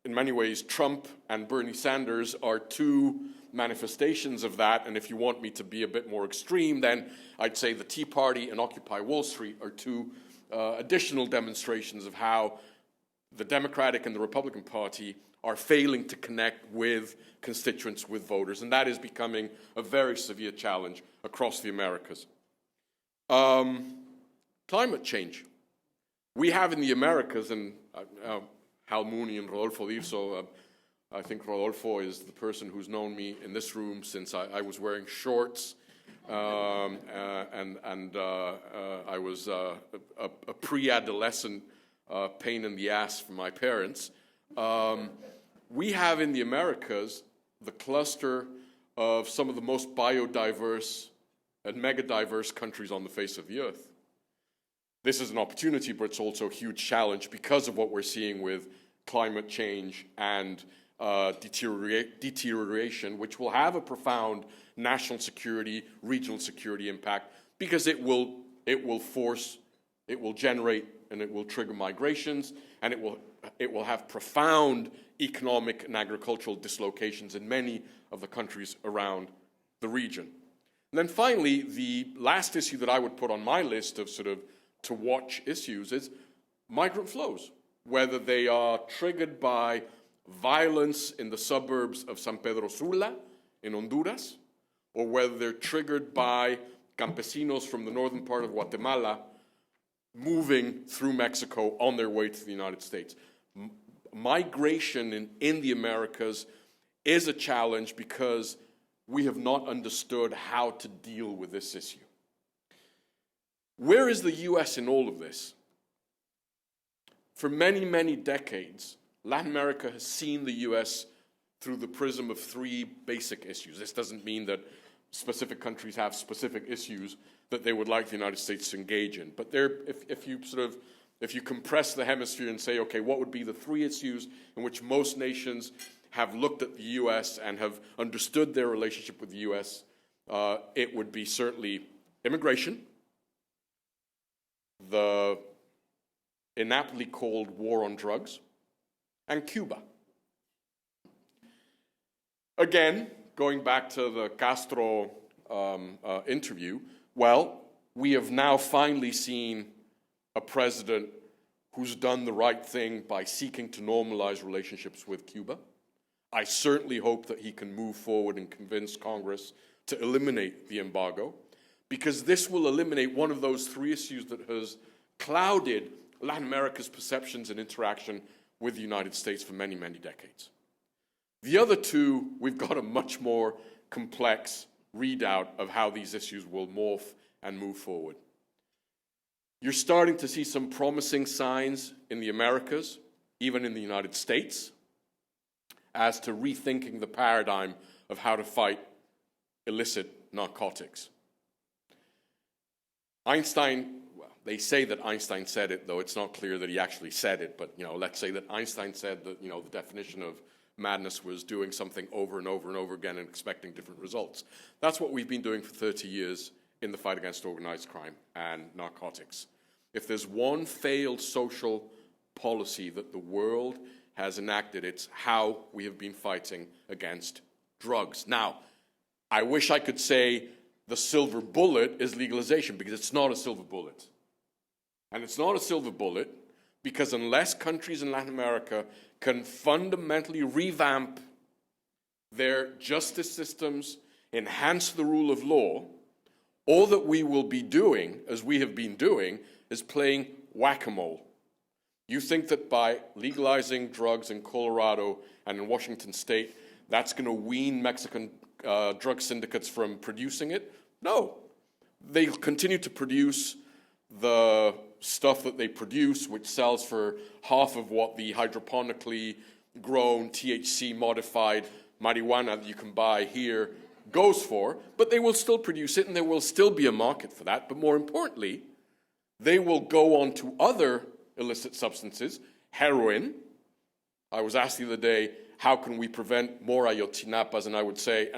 D: in many ways, Trump and Bernie Sanders are two manifestations of that. And if you want me to be a bit more extreme, then I'd say the Tea Party and Occupy Wall Street are two additional demonstrations of how the Democratic and the Republican Party are failing to connect with constituents, with voters. And that is becoming a very severe challenge across the Americas. Climate change. We have in the Americas, and Hal Mooney and Rodolfo Dirzo, I think Rodolfo is the person who's known me in this room since I was wearing shorts, and I was a pre-adolescent pain in the ass for my parents. We have in the Americas the cluster of some of the most biodiverse and mega-diverse countries on the face of the earth. This is an opportunity, but it's also a huge challenge because of what we're seeing with climate change and deterioration, which will have a profound national security, regional security impact, because it will generate and it will trigger migrations, and it will have profound economic and agricultural dislocations in many of the countries around the region. And then finally, the last issue that I would put on my list of sort of to watch issues is migrant flows, whether they are triggered by violence in the suburbs of San Pedro Sula in Honduras, or whether they're triggered by campesinos from the northern part of Guatemala moving through Mexico on their way to the United States. Migration in the Americas is a challenge because we have not understood how to deal with this issue. Where is the U.S. in all of this? For many, many decades, Latin America has seen the U.S. through the prism of three basic issues. This doesn't mean that specific countries have specific issues that they would like the United States to engage in. But if you compress the hemisphere and say, okay, what would be the three issues in which most nations have looked at the U.S. and have understood their relationship with the U.S., it would be certainly immigration, the inaptly called war on drugs, and Cuba. Again, going back to the Castro interview, well, we have now finally seen a president who's done the right thing by seeking to normalize relationships with Cuba. I certainly hope that he can move forward and convince Congress to eliminate the embargo, because this will eliminate one of those three issues that has clouded Latin America's perceptions and interaction with the United States for many, many decades. The other two, we've got a much more complex readout of how these issues will morph and move forward. You're starting to see some promising signs in the Americas, even in the United States, as to rethinking the paradigm of how to fight illicit narcotics. Einstein, well, they say that Einstein said it, though it's not clear that he actually said it, but let's say that Einstein said that the definition of madness was doing something over and over and over again and expecting different results. That's what we've been doing for 30 years in the fight against organized crime and narcotics. If there's one failed social policy that the world has enacted. It's how we have been fighting against drugs. Now, I wish I could say the silver bullet is legalization, because it's not a silver bullet. And it's not a silver bullet because unless countries in Latin America can fundamentally revamp their justice systems, enhance the rule of law, all that we will be doing, as we have been doing, is playing whack-a-mole. You think that by legalizing drugs in Colorado and in Washington state, that's going to wean Mexican drug syndicates from producing it? No. They'll continue to produce the stuff that they produce, which sells for half of what the hydroponically grown, THC-modified marijuana that you can buy here goes for, but they will still produce it, and there will still be a market for that. But more importantly, they will go on to other illicit substances, heroin. I was asked the other day, how can we prevent more ayotzinapas? And I would say,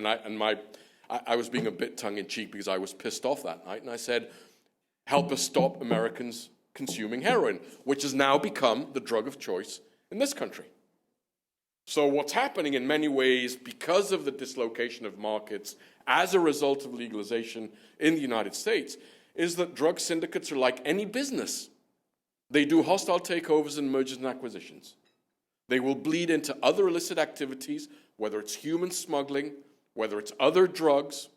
D: I was being a bit tongue-in-cheek because I was pissed off that night, and I said, help us stop Americans consuming heroin, which has now become the drug of choice in this country. So what's happening in many ways, because of the dislocation of markets as a result of legalization in the United States, is that drug syndicates are like any business. They do hostile takeovers and mergers and acquisitions. They will bleed into other illicit activities, whether it's human smuggling, whether it's other drugs,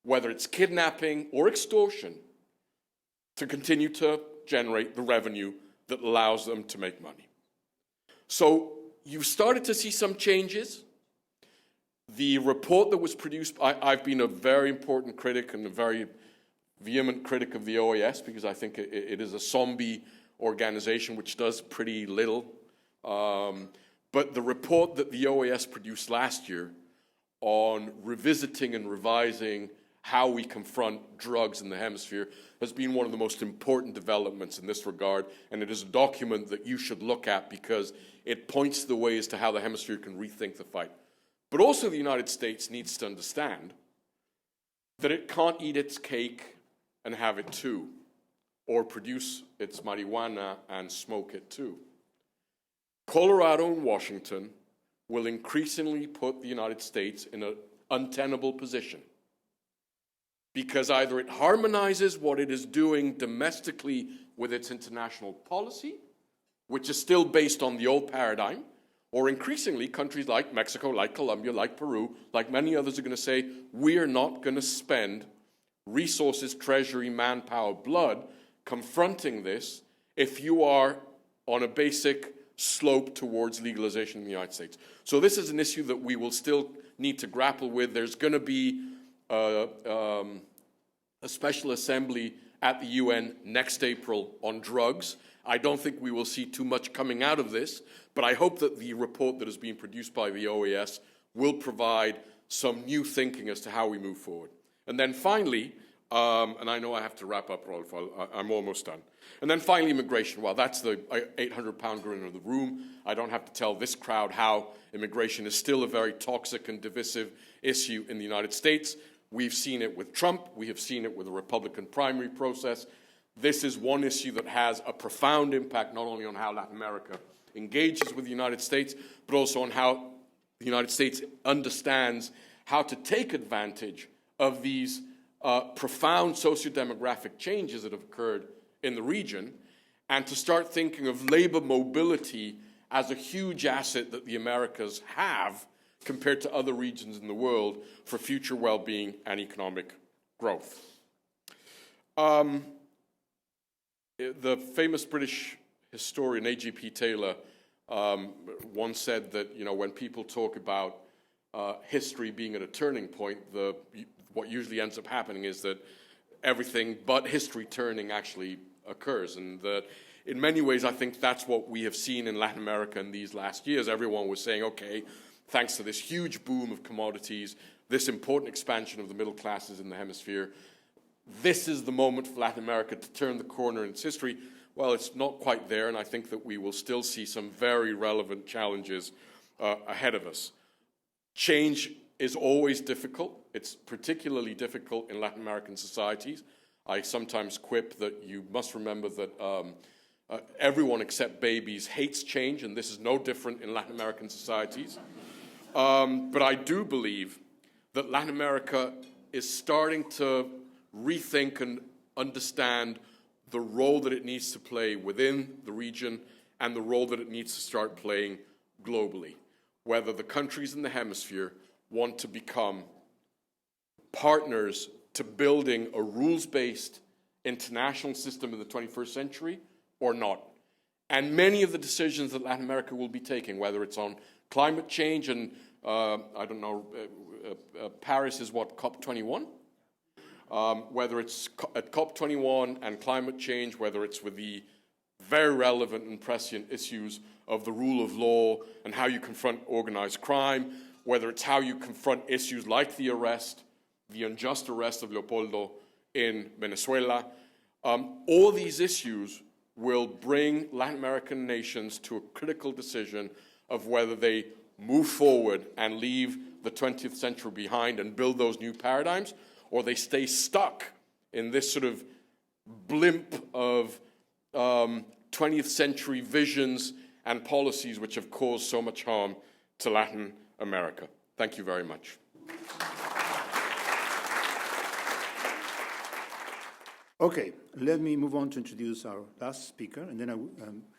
D: whether it's kidnapping or extortion, to continue to generate the revenue that allows them to make money. So you've started to see some changes. The report that was produced, I've been a very important critic and a very vehement critic of the OAS because I think it is a zombie organization which does pretty little. But the report that the OAS produced last year on revisiting and revising how we confront drugs in the hemisphere has been one of the most important developments in this regard, and it is a document that you should look at because it points the way as to how the hemisphere can rethink the fight. But also the United States needs to understand that it can't eat its cake and have it too, or produce its marijuana and smoke it too. Colorado and Washington will increasingly put the United States in an untenable position because either it harmonizes what it is doing domestically with its international policy, which is still based on the old paradigm, or increasingly countries like Mexico, like Colombia, like Peru, like many others are going to say, we're not going to spend resources, treasury, manpower, blood confronting this if you are on a basic slope towards legalization in the United States. So this is an issue that we will still need to grapple with. There's going to be a special assembly at the UN next April on drugs. I don't think we will see too much coming out of this, but I hope that the report that is being produced by the OAS will provide some new thinking as to how we move forward. And then finally, and I know I have to wrap up, Rodolfo, I'm almost done. And then finally, immigration. Well, that's the 800-pound gorilla in the room. I don't have to tell this crowd how immigration is still a very toxic and divisive issue in the United States. We've seen it with Trump. We have seen it with the Republican primary process. This is one issue that has a profound impact not only on how Latin America engages with the United States, but also on how the United States understands how to take advantage of these profound socio-demographic changes that have occurred in the region, and to start thinking of labor mobility as a huge asset that the Americas have compared to other regions in the world for future well-being and economic growth. The famous British historian A.G.P. Taylor once said that, you know, when people talk about history being at a turning point, what usually ends up happening is that everything but history turning actually occurs. And that in many ways, I think that's what we have seen in Latin America in these last years. Everyone was saying, okay, thanks to this huge boom of commodities, this important expansion of the middle classes in the hemisphere, this is the moment for Latin America to turn the corner in its history. Well, it's not quite there, and I think that we will still see some very relevant challenges ahead of us. Change is always difficult. It's particularly difficult in Latin American societies. I sometimes quip that you must remember that everyone except babies hates change, and this is no different in Latin American societies. But I do believe that Latin America is starting to rethink and understand the role that it needs to play within the region and the role that it needs to start playing globally. Whether the countries in the hemisphere want to become partners to building a rules-based international system in the 21st century or not. And many of the decisions that Latin America will be taking, whether it's on climate change and, Paris is what, COP21? Whether it's at COP21 and climate change, whether it's with the very relevant and prescient issues of the rule of law and how you confront organized crime, whether it's how you confront issues like the unjust arrest of Leopoldo in Venezuela. All these issues will bring Latin American nations to a critical decision of whether they move forward and leave the 20th century behind and build those new paradigms, or they stay stuck in this sort of blimp of 20th century visions and policies which have caused so much harm to Latin America. Thank you very much.
A: Okay, let me move on to introduce our last speaker, and then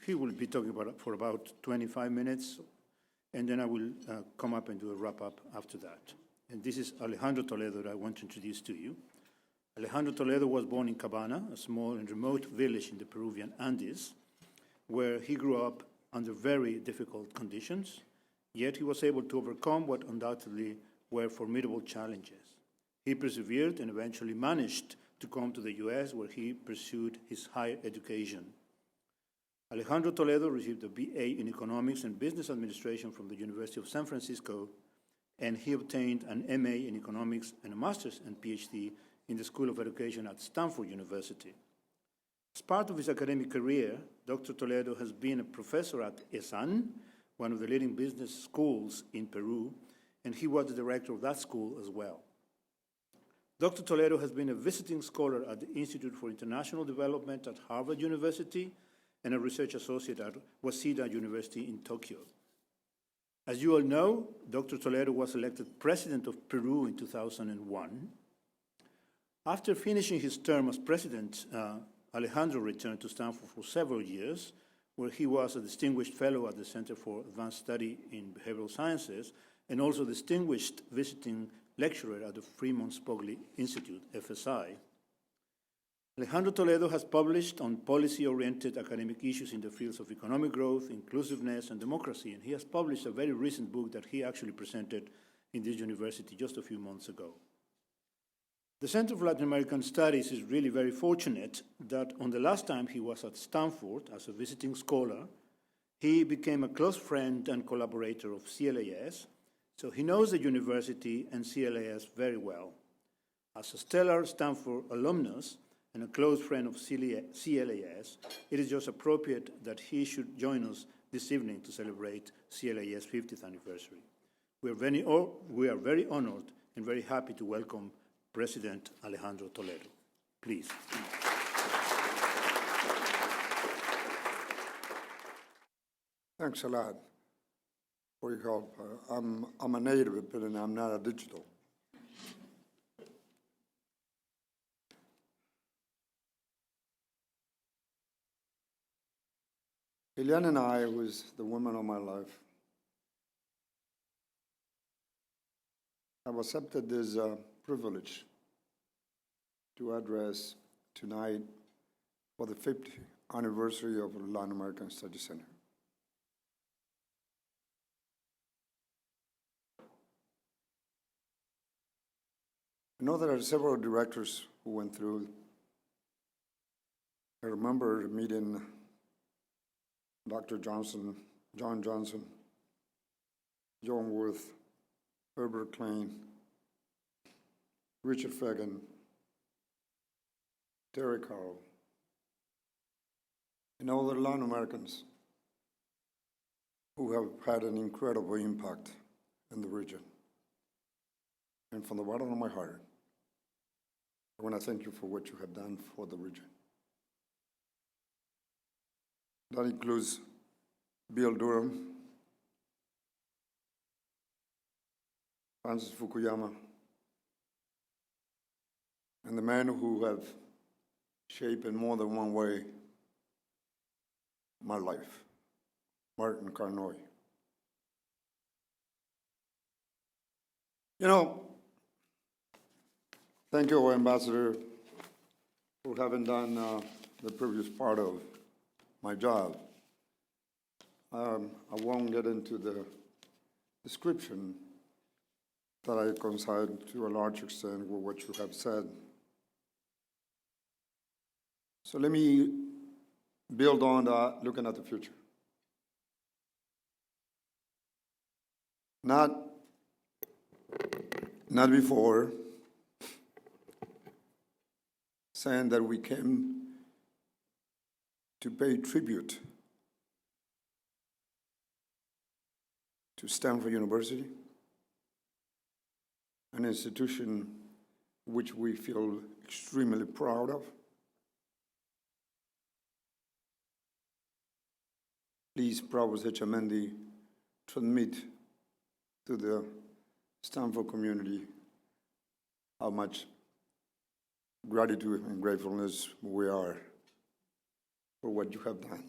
A: he will be talking for about 25 minutes, and then I will come up and do a wrap-up after that. And this is Alejandro Toledo that I want to introduce to you. Alejandro Toledo was born in Cabana, a small and remote village in the Peruvian Andes, where he grew up under very difficult conditions, yet he was able to overcome what undoubtedly were formidable challenges. He persevered and eventually managed to come to the U.S., where he pursued his higher education. Alejandro Toledo received a BA in Economics and Business Administration from the University of San Francisco, and he obtained an MA in Economics and a Master's and PhD in the School of Education at Stanford University. As part of his academic career, Dr. Toledo has been a professor at ESAN, one of the leading business schools in Peru, and he was the director of that school as well. Dr. Toledo has been a visiting scholar at the Institute for International Development at Harvard University and a research associate at Waseda University in Tokyo. As you all know, Dr. Toledo was elected president of Peru in 2001. After finishing his term as president, Alejandro returned to Stanford for several years, where he was a distinguished fellow at the Center for Advanced Study in Behavioral Sciences and also distinguished visiting lecturer at the Fremont Spogli Institute, FSI. Alejandro Toledo has published on policy-oriented academic issues in the fields of economic growth, inclusiveness, and democracy, and he has published a very recent book that he actually presented in this university just a few months ago. The Center for Latin American Studies is really very fortunate that on the last time he was at Stanford as a visiting scholar, he became a close friend and collaborator of CLAS, so he knows the university and CLAS very well. As a stellar Stanford alumnus and a close friend of CLAS, it is just appropriate that he should join us this evening to celebrate CLAS' 50th anniversary. We are very honored and very happy to welcome President Alejandro Toledo. Please.
E: Thanks a lot for your help. I'm a native, but I'm not a digital. Eliana and I was the woman of my life. I've accepted this privilege to address tonight for the 50th anniversary of the Latin American Studies Center. I know there are several directors who went through. I remember meeting Dr. Johnson, John Johnson, John Worth, Herbert Klein, Richard Fagan, Terry Carroll, and all the Latin Americans who have had an incredible impact in the region. And from the bottom of my heart, I want to thank you for what you have done for the region. That includes Bill Durham, Francis Fukuyama, and the men who have shaped in more than one way my life, Martin Carnoy. You know, thank you, Ambassador, for having done the previous part of my job. I won't get into the description that I coincide to a large extent with what you have said. So let me build on that, looking at the future. Not before saying that we came to pay tribute to Stanford University, an institution which we feel extremely proud of. Please, Provost Etchemendy, transmit to the Stanford community how much gratitude and gratefulness we are for what you have done.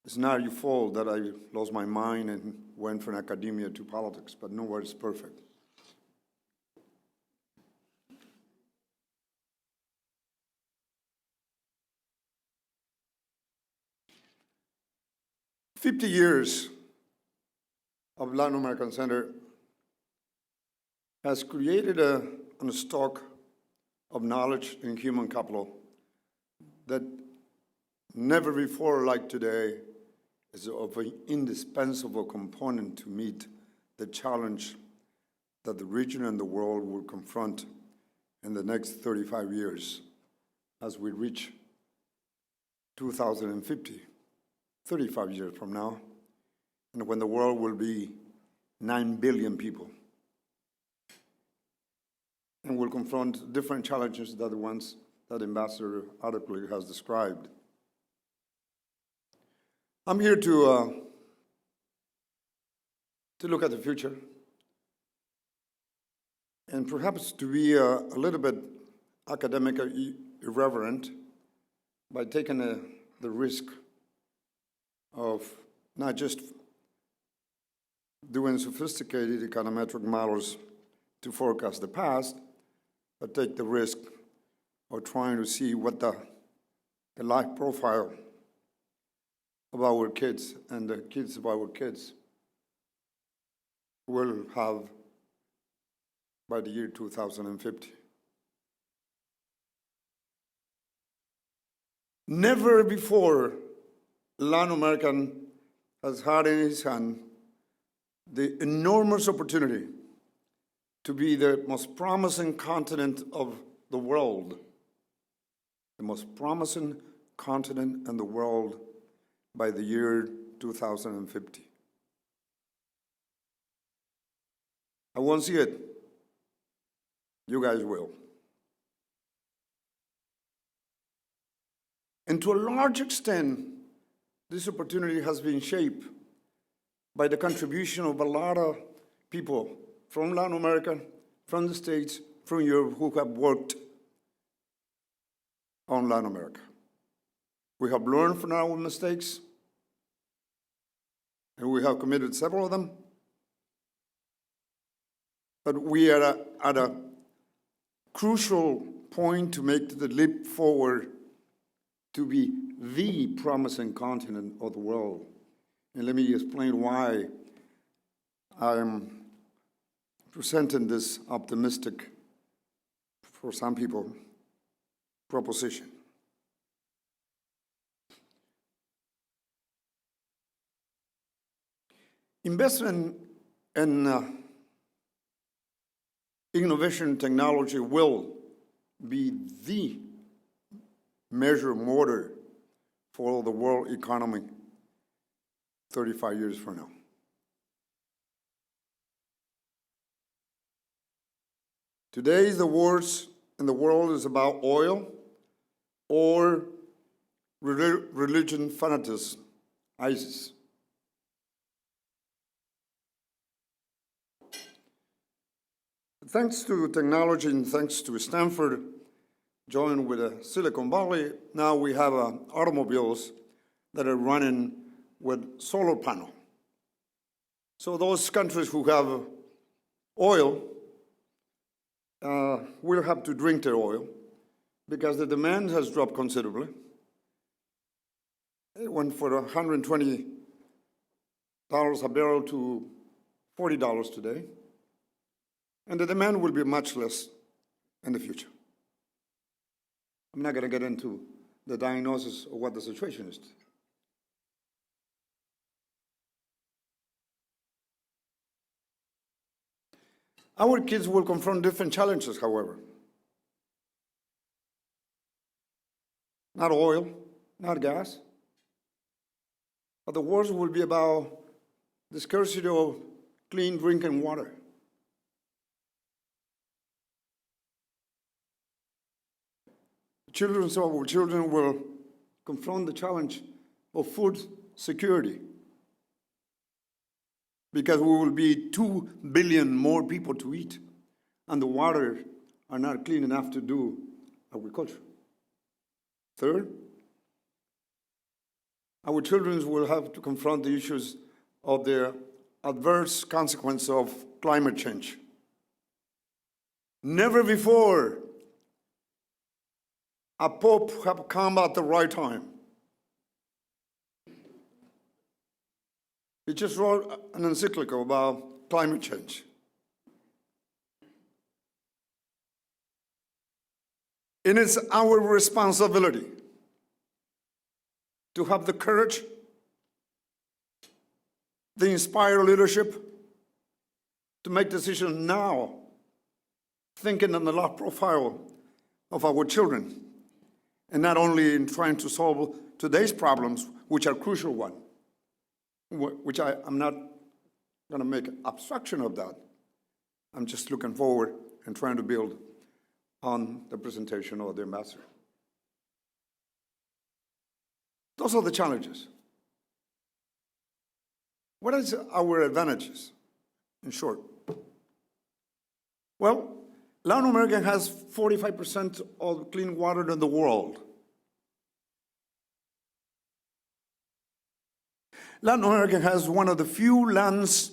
E: It's not your fault that I lost my mind and went from academia to politics, but nowhere is perfect. "50 years of Latin American Center has created a stock of knowledge and human capital that never before like today is of an indispensable component to meet the challenge that the region and the world will confront in the next 35 years as we reach 2050, 35 years from now, and when the world will be 9 billion people and will confront different challenges than the ones that Ambassador Arturo has described. I'm here to look at the future and perhaps to be a little bit academic or irreverent by taking the risk of not just doing sophisticated econometric models to forecast the past, but take the risk of trying to see what the life profile of our kids and the kids of our kids will have by the year 2050. Never before Latin American has had in his hand the enormous opportunity to be the most promising continent of the world, the most promising continent in the world by the year 2050. I won't see it. You guys will. And to a large extent, this opportunity has been shaped by the contribution of a lot of people from Latin America, from the States, from Europe, who have worked on Latin America. We have learned from our mistakes, and we have committed several of them. But we are at a crucial point to make the leap forward to be the promising continent of the world. And let me explain why I'm presenting this optimistic, for some people, proposition. Investment in innovation technology will be the measure motor for the world economy 35 years from now. Today, the wars in the world is about oil or religion fanaticism, ISIS. Thanks to technology and thanks to Stanford, joined with Silicon Valley, now we have automobiles that are running with solar panel. So those countries who have oil will have to drink their oil because the demand has dropped considerably. It went from $120 a barrel to $40 today. And the demand will be much less in the future. I'm not going to get into the diagnosis of what the situation is. Our kids will confront different challenges, however. Not oil, not gas, but the wars will be about the scarcity of clean drinking water. Our children will confront the challenge of food security because we will be 2 billion more people to eat, and the water are not clean enough to do agriculture. Third, our children will have to confront the issues of the adverse consequence of climate change. Never before a pope have come at the right time. He just wrote an encyclical about climate change. It is our responsibility to have the courage, the inspired leadership to make decisions now, thinking on the life profile of our children, and not only in trying to solve today's problems, which are crucial ones, which I'm not going to make abstraction of that. I'm just looking forward and trying to build on the presentation of the ambassador. Those are the challenges. What is our advantages, in short? Well, Latin America has 45% of clean water in the world. Latin America has one of the few lands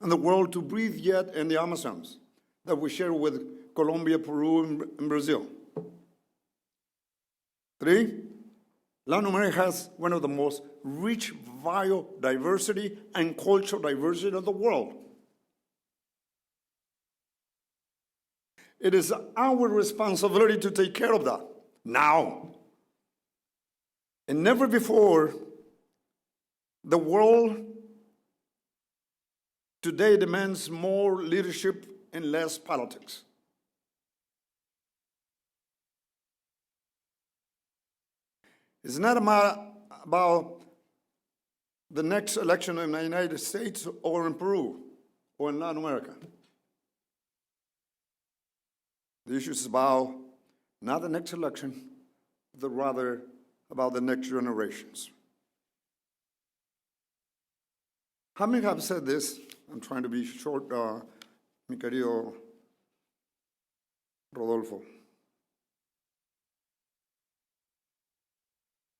E: in the world to breathe yet in the Amazons that we share with Colombia, Peru, and Brazil. 3, Latin America has one of the most rich biodiversity and cultural diversity of the world. It is our responsibility to take care of that now. And never before, the world today demands more leadership and less politics. It's not about the next election in the United States or in Peru or in Latin America. The issue is about not the next election, but rather about the next generations. How many have said this? I'm trying to be short, mi querido Rodolfo.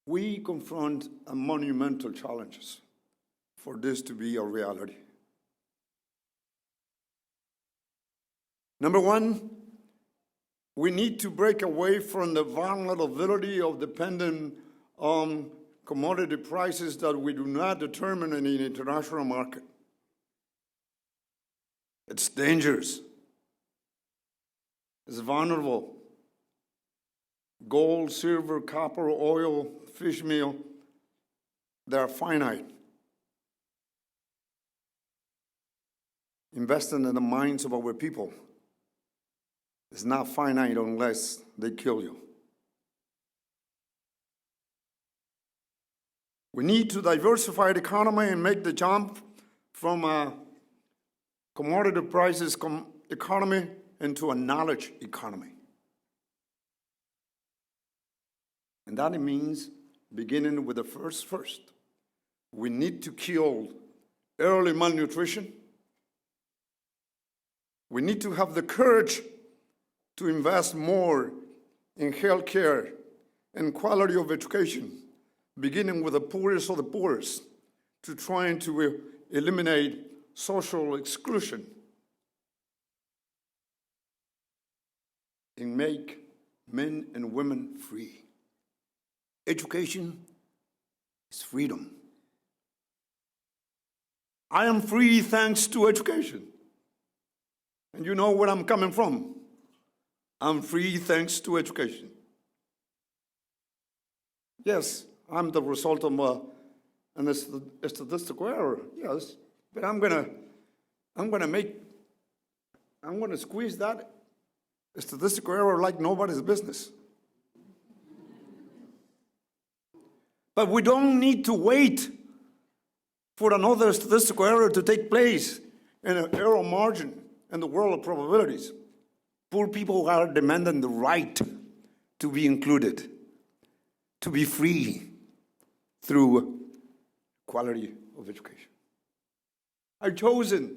E: We confront a monumental challenges for this to be a reality. Number one, we need to break away from the vulnerability of depending on commodity prices that we do not determine in the international market. It's dangerous. It's vulnerable. Gold, silver, copper, oil, fish meal, they are finite. Investing in the minds of our people is not finite unless they kill you. We need to diversify the economy and make the jump from a commodity prices economy into a knowledge economy. And that means beginning with the first. We need to kill early malnutrition. We need to have the courage to invest more in health care and quality of education, beginning with the poorest of the poorest, to trying to eliminate social exclusion and make men and women free. Education is freedom. I am free thanks to education. And you know where I'm coming from. I'm free thanks to education. Yes, I'm the result of a statistical error, yes, but I'm gonna squeeze that statistical error like nobody's business. But we don't need to wait for another statistical error to take place in an error margin in the world of probabilities. Poor people are demanding the right to be included, to be free through quality of education. I've chosen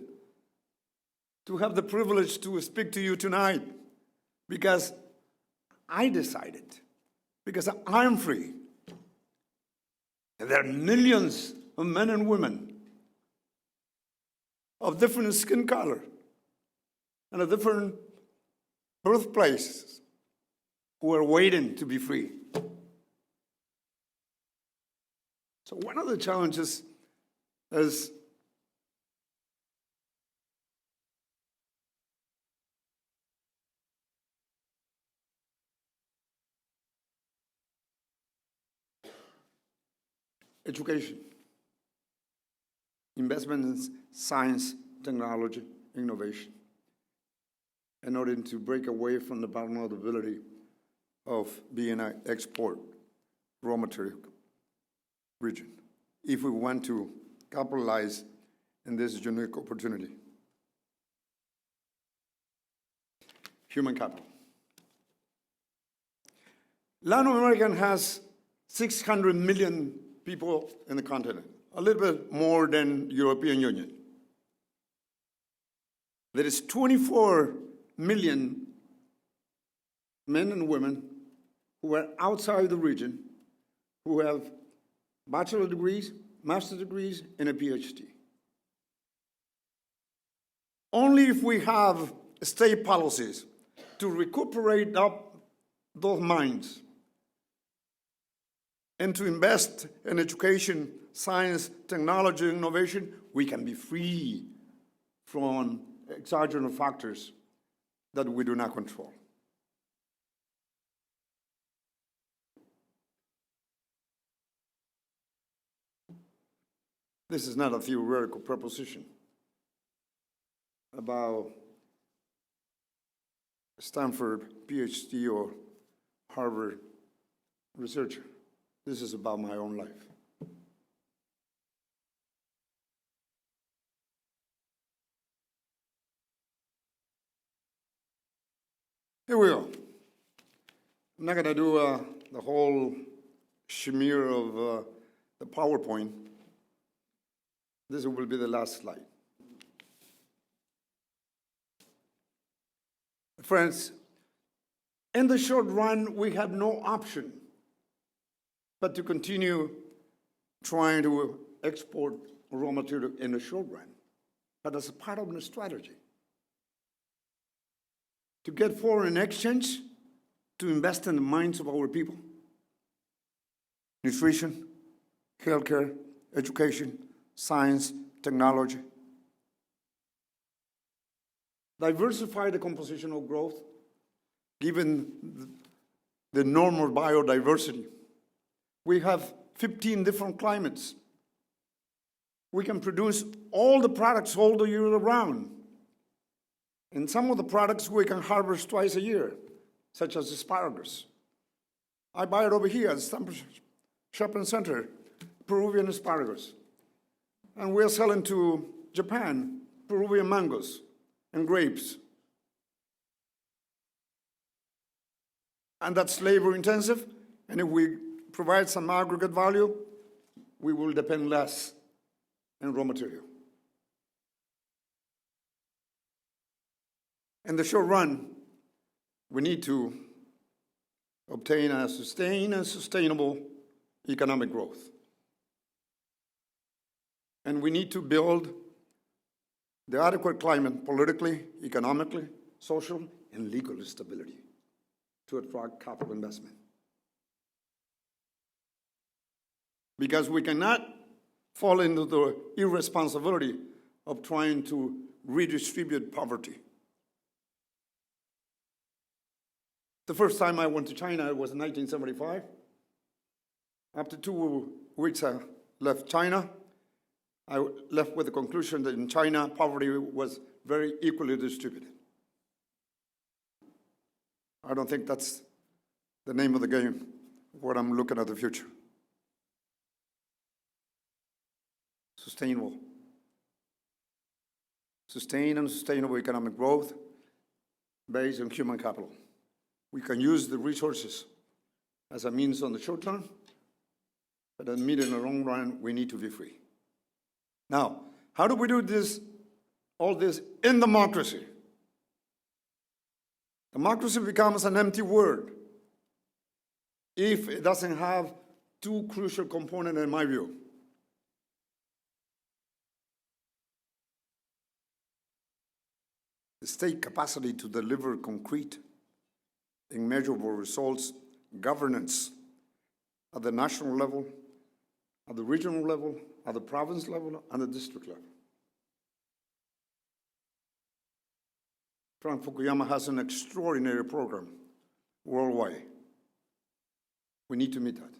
E: to have the privilege to speak to you tonight because I decided, because I'm free. And there are millions of men and women of different skin color and of different birthplaces who are waiting to be free. So one of the challenges is education, investment in science, technology, innovation, in order to break away from the vulnerability of being an export raw material region, if we want to capitalize in this unique opportunity. Human capital. Latin America has 600 million people in the continent, a little bit more than European Union. There is 24 million men and women who are outside the region who have bachelor degrees, master's degrees, and a PhD. Only if we have state policies to recuperate up those minds and to invest in education, science, technology, innovation, we can be free from exogenous factors that we do not control. This is not a theoretical proposition about Stanford PhD or Harvard researcher. This is about my own life. Here we go. I'm not going to do the whole smear of the PowerPoint. This will be the last slide. Friends, in the short run, we have no option but to continue trying to export raw material in the short run. But as a part of the strategy, to get foreign exchange, to invest in the minds of our people, nutrition, healthcare, education, science, technology. Diversify the composition of growth, given the normal biodiversity. We have 15 different climates. We can produce all the products all the year around. And some of the products we can harvest twice a year, such as asparagus. I buy it over here at Stanford Shopping Center, Peruvian asparagus. And we're selling to Japan, Peruvian mangoes and grapes. And that's labor intensive. And if we provide some aggregate value, we will depend less on raw material. In the short run, we need to obtain a sustained and sustainable economic growth. And we need to build the adequate climate politically, economically, social, and legal stability to attract capital investment. Because we cannot fall into the irresponsibility of trying to redistribute poverty. The first time I went to China was in 1975. After 2 weeks I left China. I left with the conclusion that in China, poverty was very equally distributed. I don't think that's the name of the game when I'm looking at the future. Sustainable. Sustained and sustainable economic growth based on human capital. We can use the resources as a means on the short term, but in the medium and long run, we need to be free. Now, how do we do this, all this in democracy? Democracy becomes an empty word if it doesn't have two crucial components, in my view. The state capacity to deliver concrete and measurable results, governance at the national level, at the regional level, at the province level, and the district level. Frank Fukuyama has an extraordinary program worldwide. We need to meet that.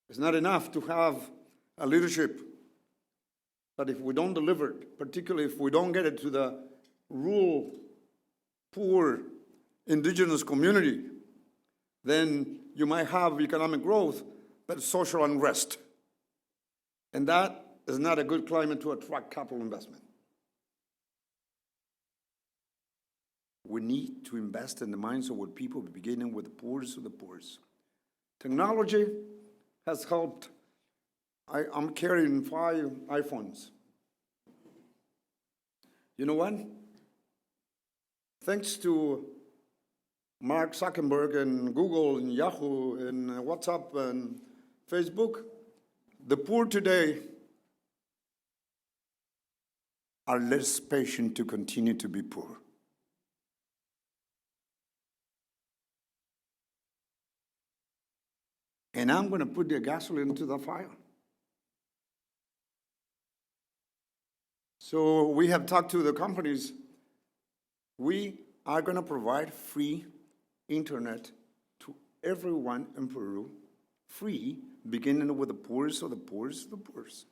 E: It's not enough to have a leadership, but if we don't deliver it, particularly if we don't get it to the rural, poor, indigenous community, then you might have economic growth, but social unrest. And that is not a good climate to attract capital investment. We need to invest in the minds of our people, beginning with the poorest of the poorest. Technology has helped. I'm carrying 5 iPhones. You know what? Thanks to Mark Zuckerberg and Google and Yahoo and WhatsApp and Facebook, the poor today are less patient to continue to be poor. And I'm going to put the gasoline into the fire. So we have talked to the companies. We are going to provide free internet to everyone in Peru, free, beginning with the poorest of the poorest of the poorest.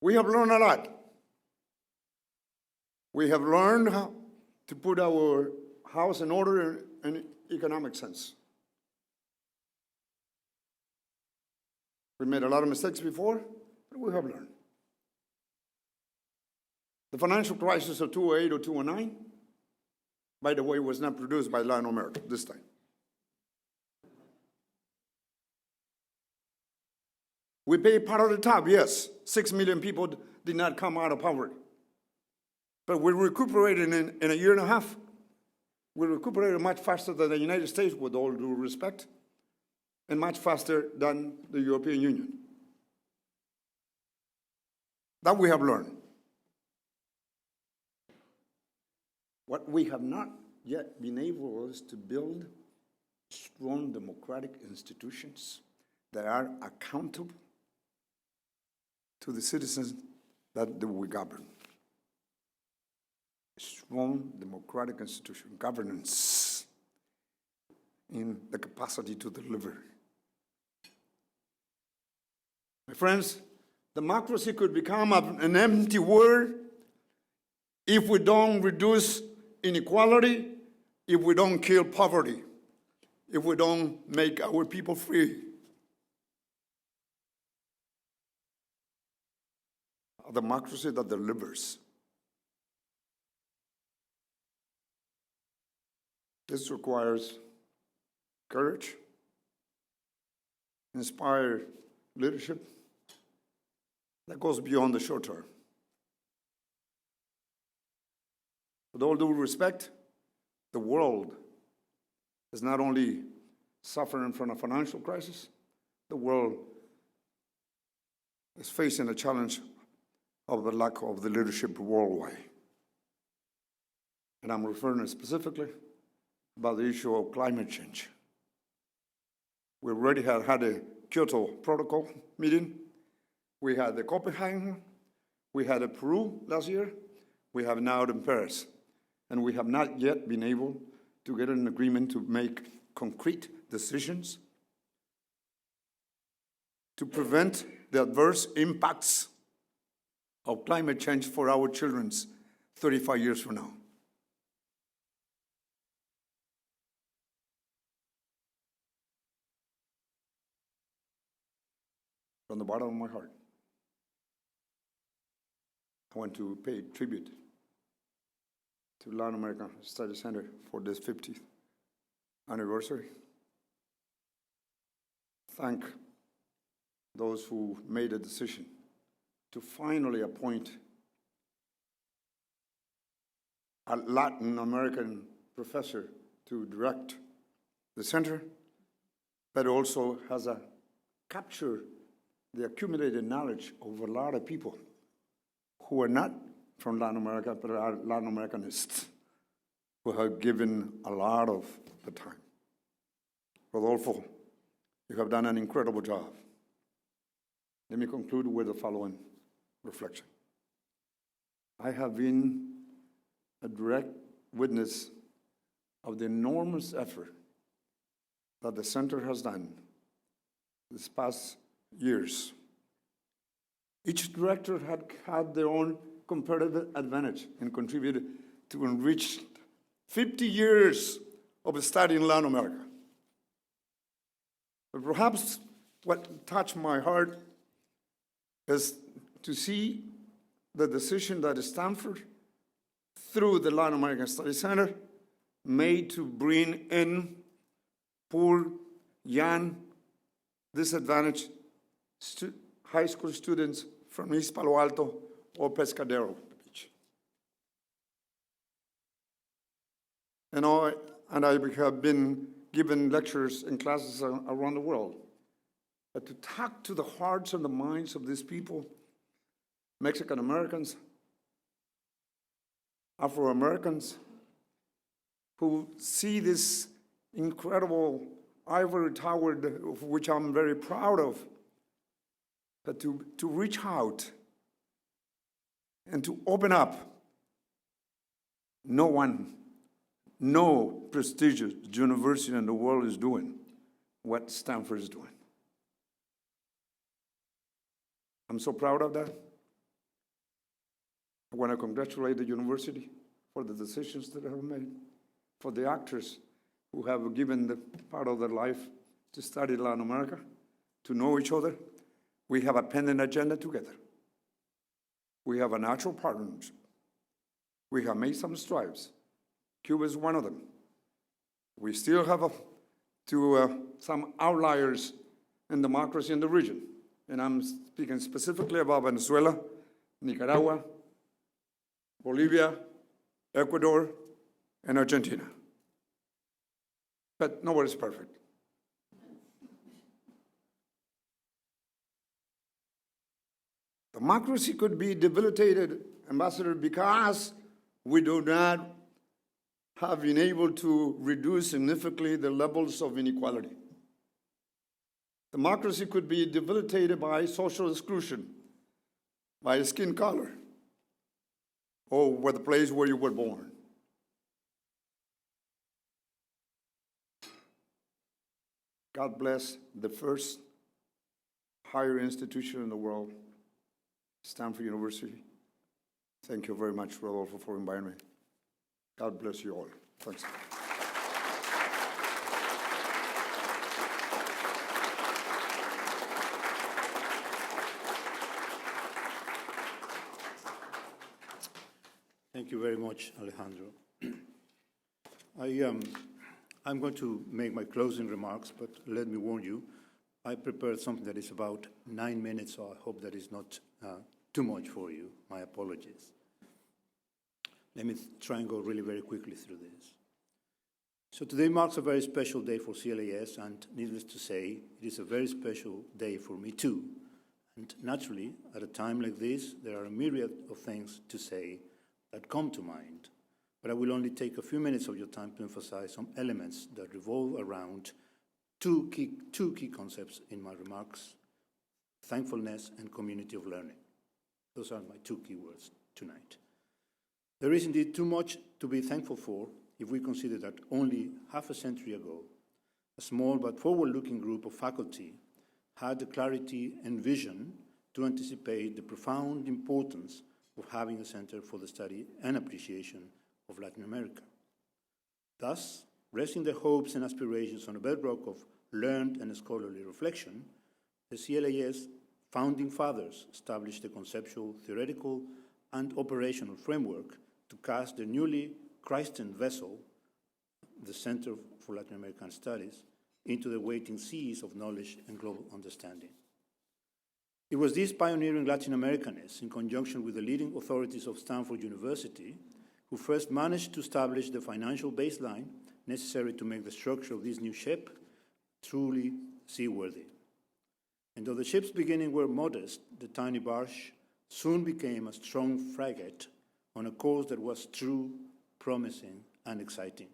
E: We have learned a lot. We have learned how to put our house in order in economic sense. We made a lot of mistakes before, but we have learned. The financial crisis of 2008 or 2009, by the way, was not produced by Latin America this time. We paid part of the tab, yes. 6 million people did not come out of poverty. But we recuperated in a year and a half. We recuperated much faster than the United States, with all due respect, and much faster than the European Union. That we have learned. What we have not yet been able is to build strong democratic institutions that are accountable to the citizens that we govern. Strong democratic institution, governance, in the capacity to deliver. My friends, democracy could become an empty word if we don't reduce inequality, if we don't kill poverty, if we don't make our people free. A democracy that delivers. This requires courage, inspired leadership that goes beyond the short term. With all due respect, the world is not only suffering from a financial crisis, the world is facing a challenge of the lack of the leadership worldwide. And I'm referring specifically about the issue of climate change. We already had a Kyoto Protocol meeting. We had the Copenhagen. We had a Peru last year. We have now in Paris. And we have not yet been able to get an agreement to make concrete decisions to prevent the adverse impacts of climate change for our children 35 years from now. From the bottom of my heart, I want to pay tribute to Latin American Study Center for this 50th anniversary. Thank those who made a decision to finally appoint a Latin American professor to direct the center, but also has captured the accumulated knowledge of a lot of people who are not from Latin America, but are Latin Americanists, who have given a lot of the time. Rodolfo, you have done an incredible job. Let me conclude with the following reflection. I have been a direct witness of the enormous effort that the center has done this past years. Each director had their own comparative advantage and contributed to enrich 50 years of study in Latin America. But perhaps what touched my heart is to see the decision that Stanford, through the Latin American Study Center, made to bring in poor, young, disadvantaged high school students from East Palo Alto or Pescadero Beach. And I have been given lectures and classes around the world. But to talk to the hearts and the minds of these people, Mexican Americans, Afro-Americans, who see this incredible ivory tower, of which I'm very proud of, but to reach out and to open up. No prestigious university in the world is doing what Stanford is doing. I'm so proud of that. I want to congratulate the university for the decisions that they have made, for the actors who have given the part of their life to study Latin America, to know each other. We have a pending agenda together. We have a natural partnership. We have made some strides. Cuba is one of them. We still have some outliers in democracy in the region. And I'm speaking specifically about Venezuela, Nicaragua, Bolivia, Ecuador, and Argentina. But nobody's perfect. Democracy could be debilitated, Ambassador, because we do not have been able to reduce significantly the levels of inequality. Democracy could be debilitated by social exclusion, by skin color, or by the place where you were born. God bless the first higher institution in the world, Stanford University. Thank you very much, Rodolfo, for inviting me. God bless you all. Thanks.
A: Thank you very much, Alejandro. I I'm going to make my closing remarks, but let me warn you, I prepared something that is about 9 minutes, so I hope that is not too much for you. My apologies. Let me try and go really very quickly through this. So today marks a very special day for CLAS, and needless to say, it is a very special day for me too. And naturally, at a time like this, there are a myriad of things to say that come to mind. But I will only take a few minutes of your time to emphasize some elements that revolve around two key concepts in my remarks: thankfulness and community of learning. Those are my two key words tonight. There is indeed too much to be thankful for if we consider that only half a century ago, a small but forward-looking group of faculty had the clarity and vision to anticipate the profound importance of having a center for the study and appreciation of Latin America. Thus, resting their hopes and aspirations on a bedrock of learned and scholarly reflection, the CLAS founding fathers established a conceptual, theoretical, and operational framework to cast the newly christened vessel, the Center for Latin American Studies, into the waiting seas of knowledge and global understanding. It was these pioneering Latin Americanists, in conjunction with the leading authorities of Stanford University, who first managed to establish the financial baseline necessary to make the structure of this new ship truly seaworthy. And though the ship's beginnings were modest, the tiny barge soon became a strong frigate on a course that was true, promising, and exciting.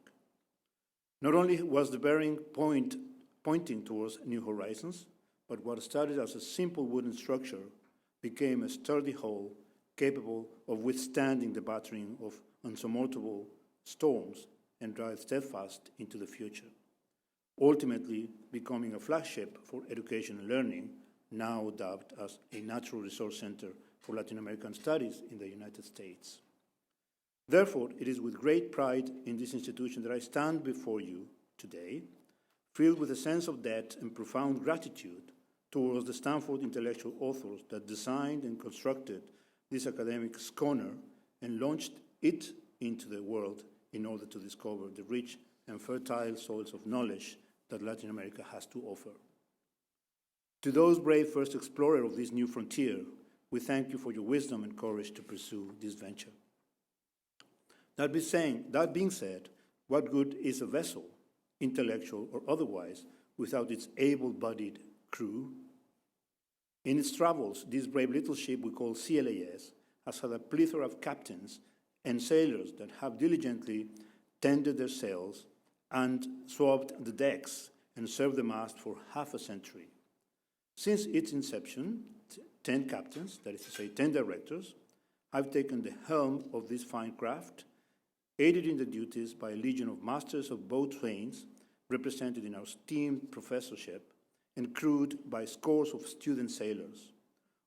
A: Not only was the bearing point pointing towards new horizons, but what started as a simple wooden structure became a sturdy hull capable of withstanding the battering of unsurmountable storms and drive steadfast into the future, ultimately becoming a flagship for education and learning, now dubbed as a natural resource center for Latin American studies in the United States. Therefore, it is with great pride in this institution that I stand before you today, filled with a sense of debt and profound gratitude towards the Stanford intellectual authors that designed and constructed this academic schooner and launched it into the world in order to discover the rich and fertile soils of knowledge that Latin America has to offer. To those brave first explorers of this new frontier, we thank you for your wisdom and courage to pursue this venture. That being said, what good is a vessel, intellectual or otherwise, without its able-bodied crew? In its travels, this brave little ship we call CLAS has had a plethora of captains and sailors that have diligently tended their sails and swabbed the decks and served the mast for half a century. Since its inception, 10 captains, that is to say 10 directors, have taken the helm of this fine craft, aided in the duties by a legion of masters of both trains, represented in our esteemed professorship, and crewed by scores of student sailors,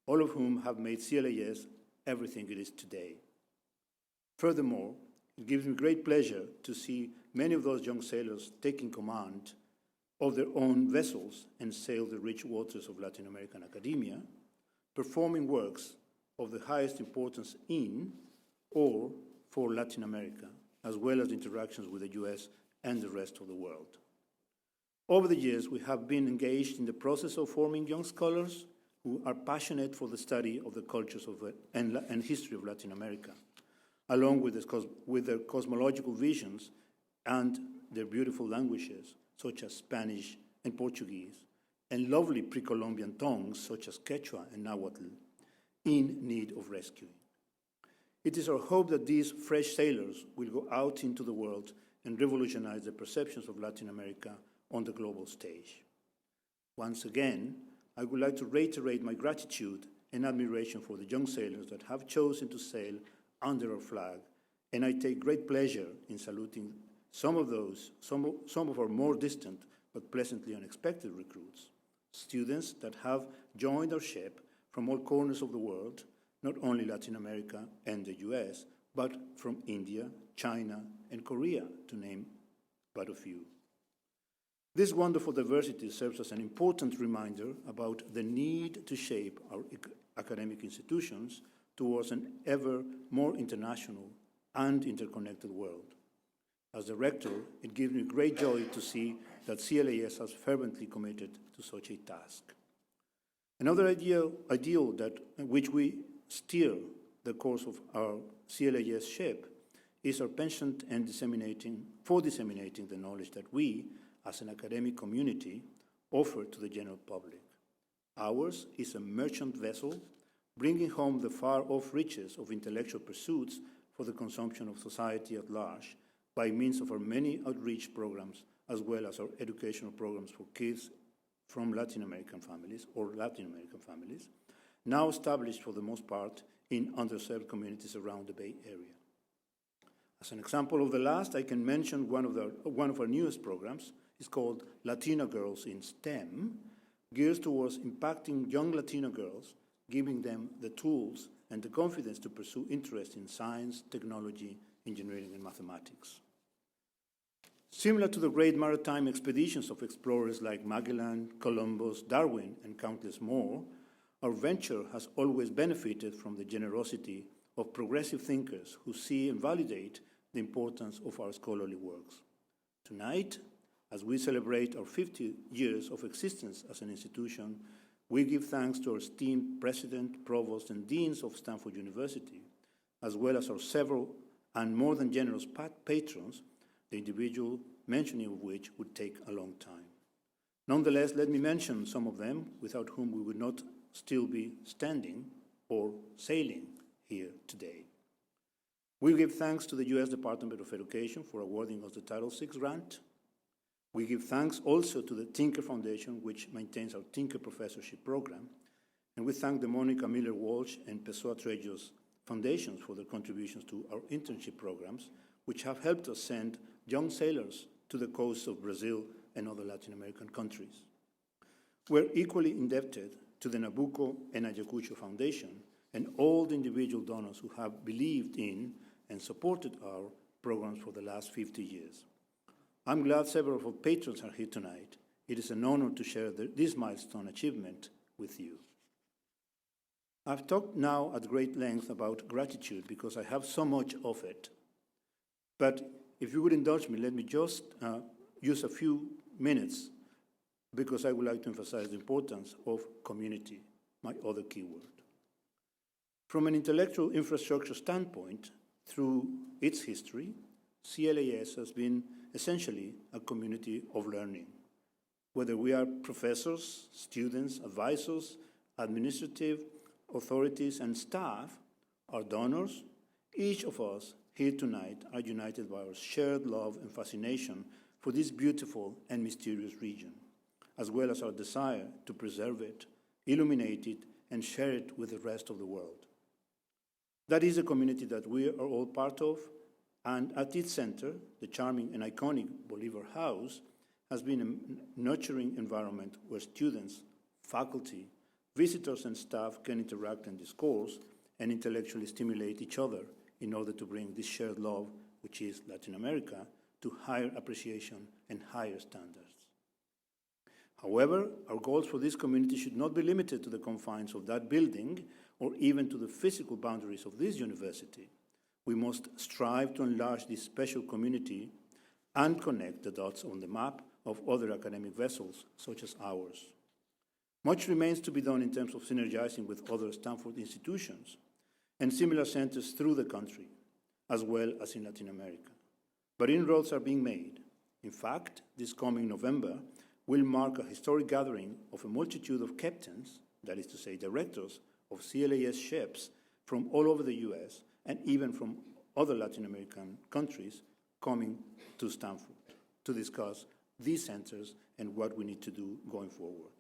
A: all of whom have made CLAS everything it is today. Furthermore, it gives me great pleasure to see many of those young sailors taking command of their own vessels and sail the rich waters of Latin American academia, performing works of the highest importance in or for Latin America, as well as interactions with the US and the rest of the world. Over the years, we have been engaged in the process of forming young scholars who are passionate for the study of the cultures and history of Latin America, along with their cosmological visions and their beautiful languages, such as Spanish and Portuguese, and lovely pre-Columbian tongues, such as Quechua and Nahuatl, in need of rescuing. It is our hope that these fresh sailors will go out into the world and revolutionize the perceptions of Latin America on the global stage. Once again, I would like to reiterate my gratitude and admiration for the young sailors that have chosen to sail under our flag, and I take great pleasure in saluting some of our more distant but pleasantly unexpected recruits, students that have joined our ship from all corners of the world, not only Latin America and the US, but from India, China, and Korea, to name but a few. This wonderful diversity serves as an important reminder about the need to shape our academic institutions towards an ever more international and interconnected world. As director, it gives me great joy to see that CLAS has fervently committed to such a task. Another ideal that which we steer the course of our CLAS ship is our penchant and disseminating the knowledge that we, as an academic community, offer to the general public. Ours is a merchant vessel bringing home the far-off riches of intellectual pursuits for the consumption of society at large by means of our many outreach programs, as well as our educational programs for kids from Latin American families, now established for the most part in underserved communities around the Bay Area. As an example of the last, I can mention one of our newest programs. It's called Latina Girls in STEM, geared towards impacting young Latino girls, giving them the tools and the confidence to pursue interest in science, technology, engineering, and mathematics. Similar to the great maritime expeditions of explorers like Magellan, Columbus, Darwin, and countless more, our venture has always benefited from the generosity of progressive thinkers who see and validate the importance of our scholarly works. Tonight, as we celebrate our 50 years of existence as an institution, we give thanks to our esteemed President, Provost, and Deans of Stanford University, as well as our several and more than generous patrons, the individual mentioning of which would take a long time. Nonetheless, let me mention some of them without whom we would not still be standing or sailing here today. We give thanks to the U.S. Department of Education for awarding us the Title VI grant. We give thanks also to the Tinker Foundation, which maintains our Tinker Professorship Program. And we thank the Monica Miller Walsh and Pessoa Trejos Foundations for their contributions to our internship programs, which have helped us send young sailors to the coasts of Brazil and other Latin American countries. We're equally indebted to the Nabucco and Ayacucho Foundation and all the individual donors who have believed in and supported our programs for the last 50 years. I'm glad several of our patrons are here tonight. It is an honor to share this milestone achievement with you. I've talked now at great length about gratitude because I have so much of it. But if you would indulge me, let me just use a few minutes because I would like to emphasize the importance of community, my other keyword. From an intellectual infrastructure standpoint, through its history, CLAS has been essentially a community of learning. Whether we are professors, students, advisors, administrative authorities, and staff, our donors, each of us here tonight are united by our shared love and fascination for this beautiful and mysterious region, as well as our desire to preserve it, illuminate it, and share it with the rest of the world. That is a community that we are all part of, and at its center, the charming and iconic Bolivar House has been a nurturing environment where students, faculty, visitors, and staff can interact and discourse and intellectually stimulate each other in order to bring this shared love, which is Latin America, to higher appreciation and higher standards. However, our goals for this community should not be limited to the confines of that building or even to the physical boundaries of this university. We must strive to enlarge this special community and connect the dots on the map of other academic vessels, such as ours. Much remains to be done in terms of synergizing with other Stanford institutions and similar centers through the country, as well as in Latin America. But inroads are being made. In fact, this coming November will mark a historic gathering of a multitude of captains, that is to say directors, of CLAS ships from all over the US and even from other Latin American countries coming to Stanford to discuss these centers and what we need to do going forward.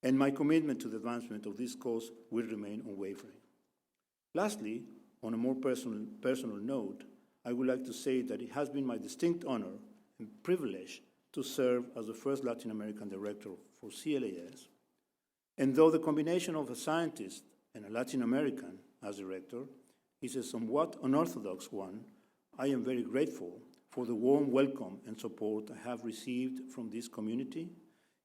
A: And my commitment to the advancement of this cause will remain unwavering. Lastly, on a more personal note, I would like to say that it has been my distinct honor and privilege to serve as the first Latin American director for CLAS. And though the combination of a scientist and a Latin American as director is a somewhat unorthodox one, I am very grateful for the warm welcome and support I have received from this community,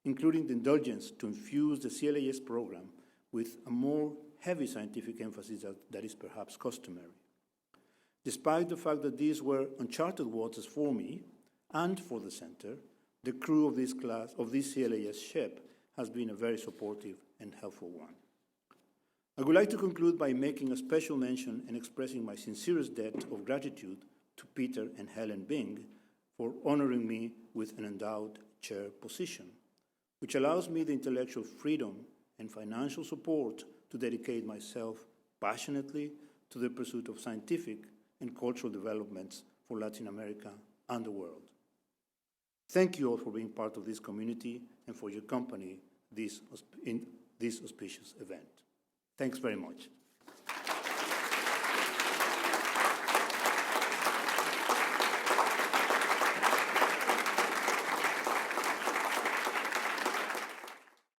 A: including the indulgence to infuse the CLAS program with a more heavy scientific emphasis that is perhaps customary. Despite the fact that these were uncharted waters for me and for the center, the crew of this CLAS ship has been a very supportive and helpful one. I would like to conclude by making a special mention and expressing my sincerest debt of gratitude to Peter and Helen Bing for honoring me with an endowed chair position, which allows me the intellectual freedom and financial support to dedicate myself passionately to the pursuit of scientific and cultural developments for Latin America and the world. Thank you all for being part of this community and for your company in this auspicious event. Thanks very much.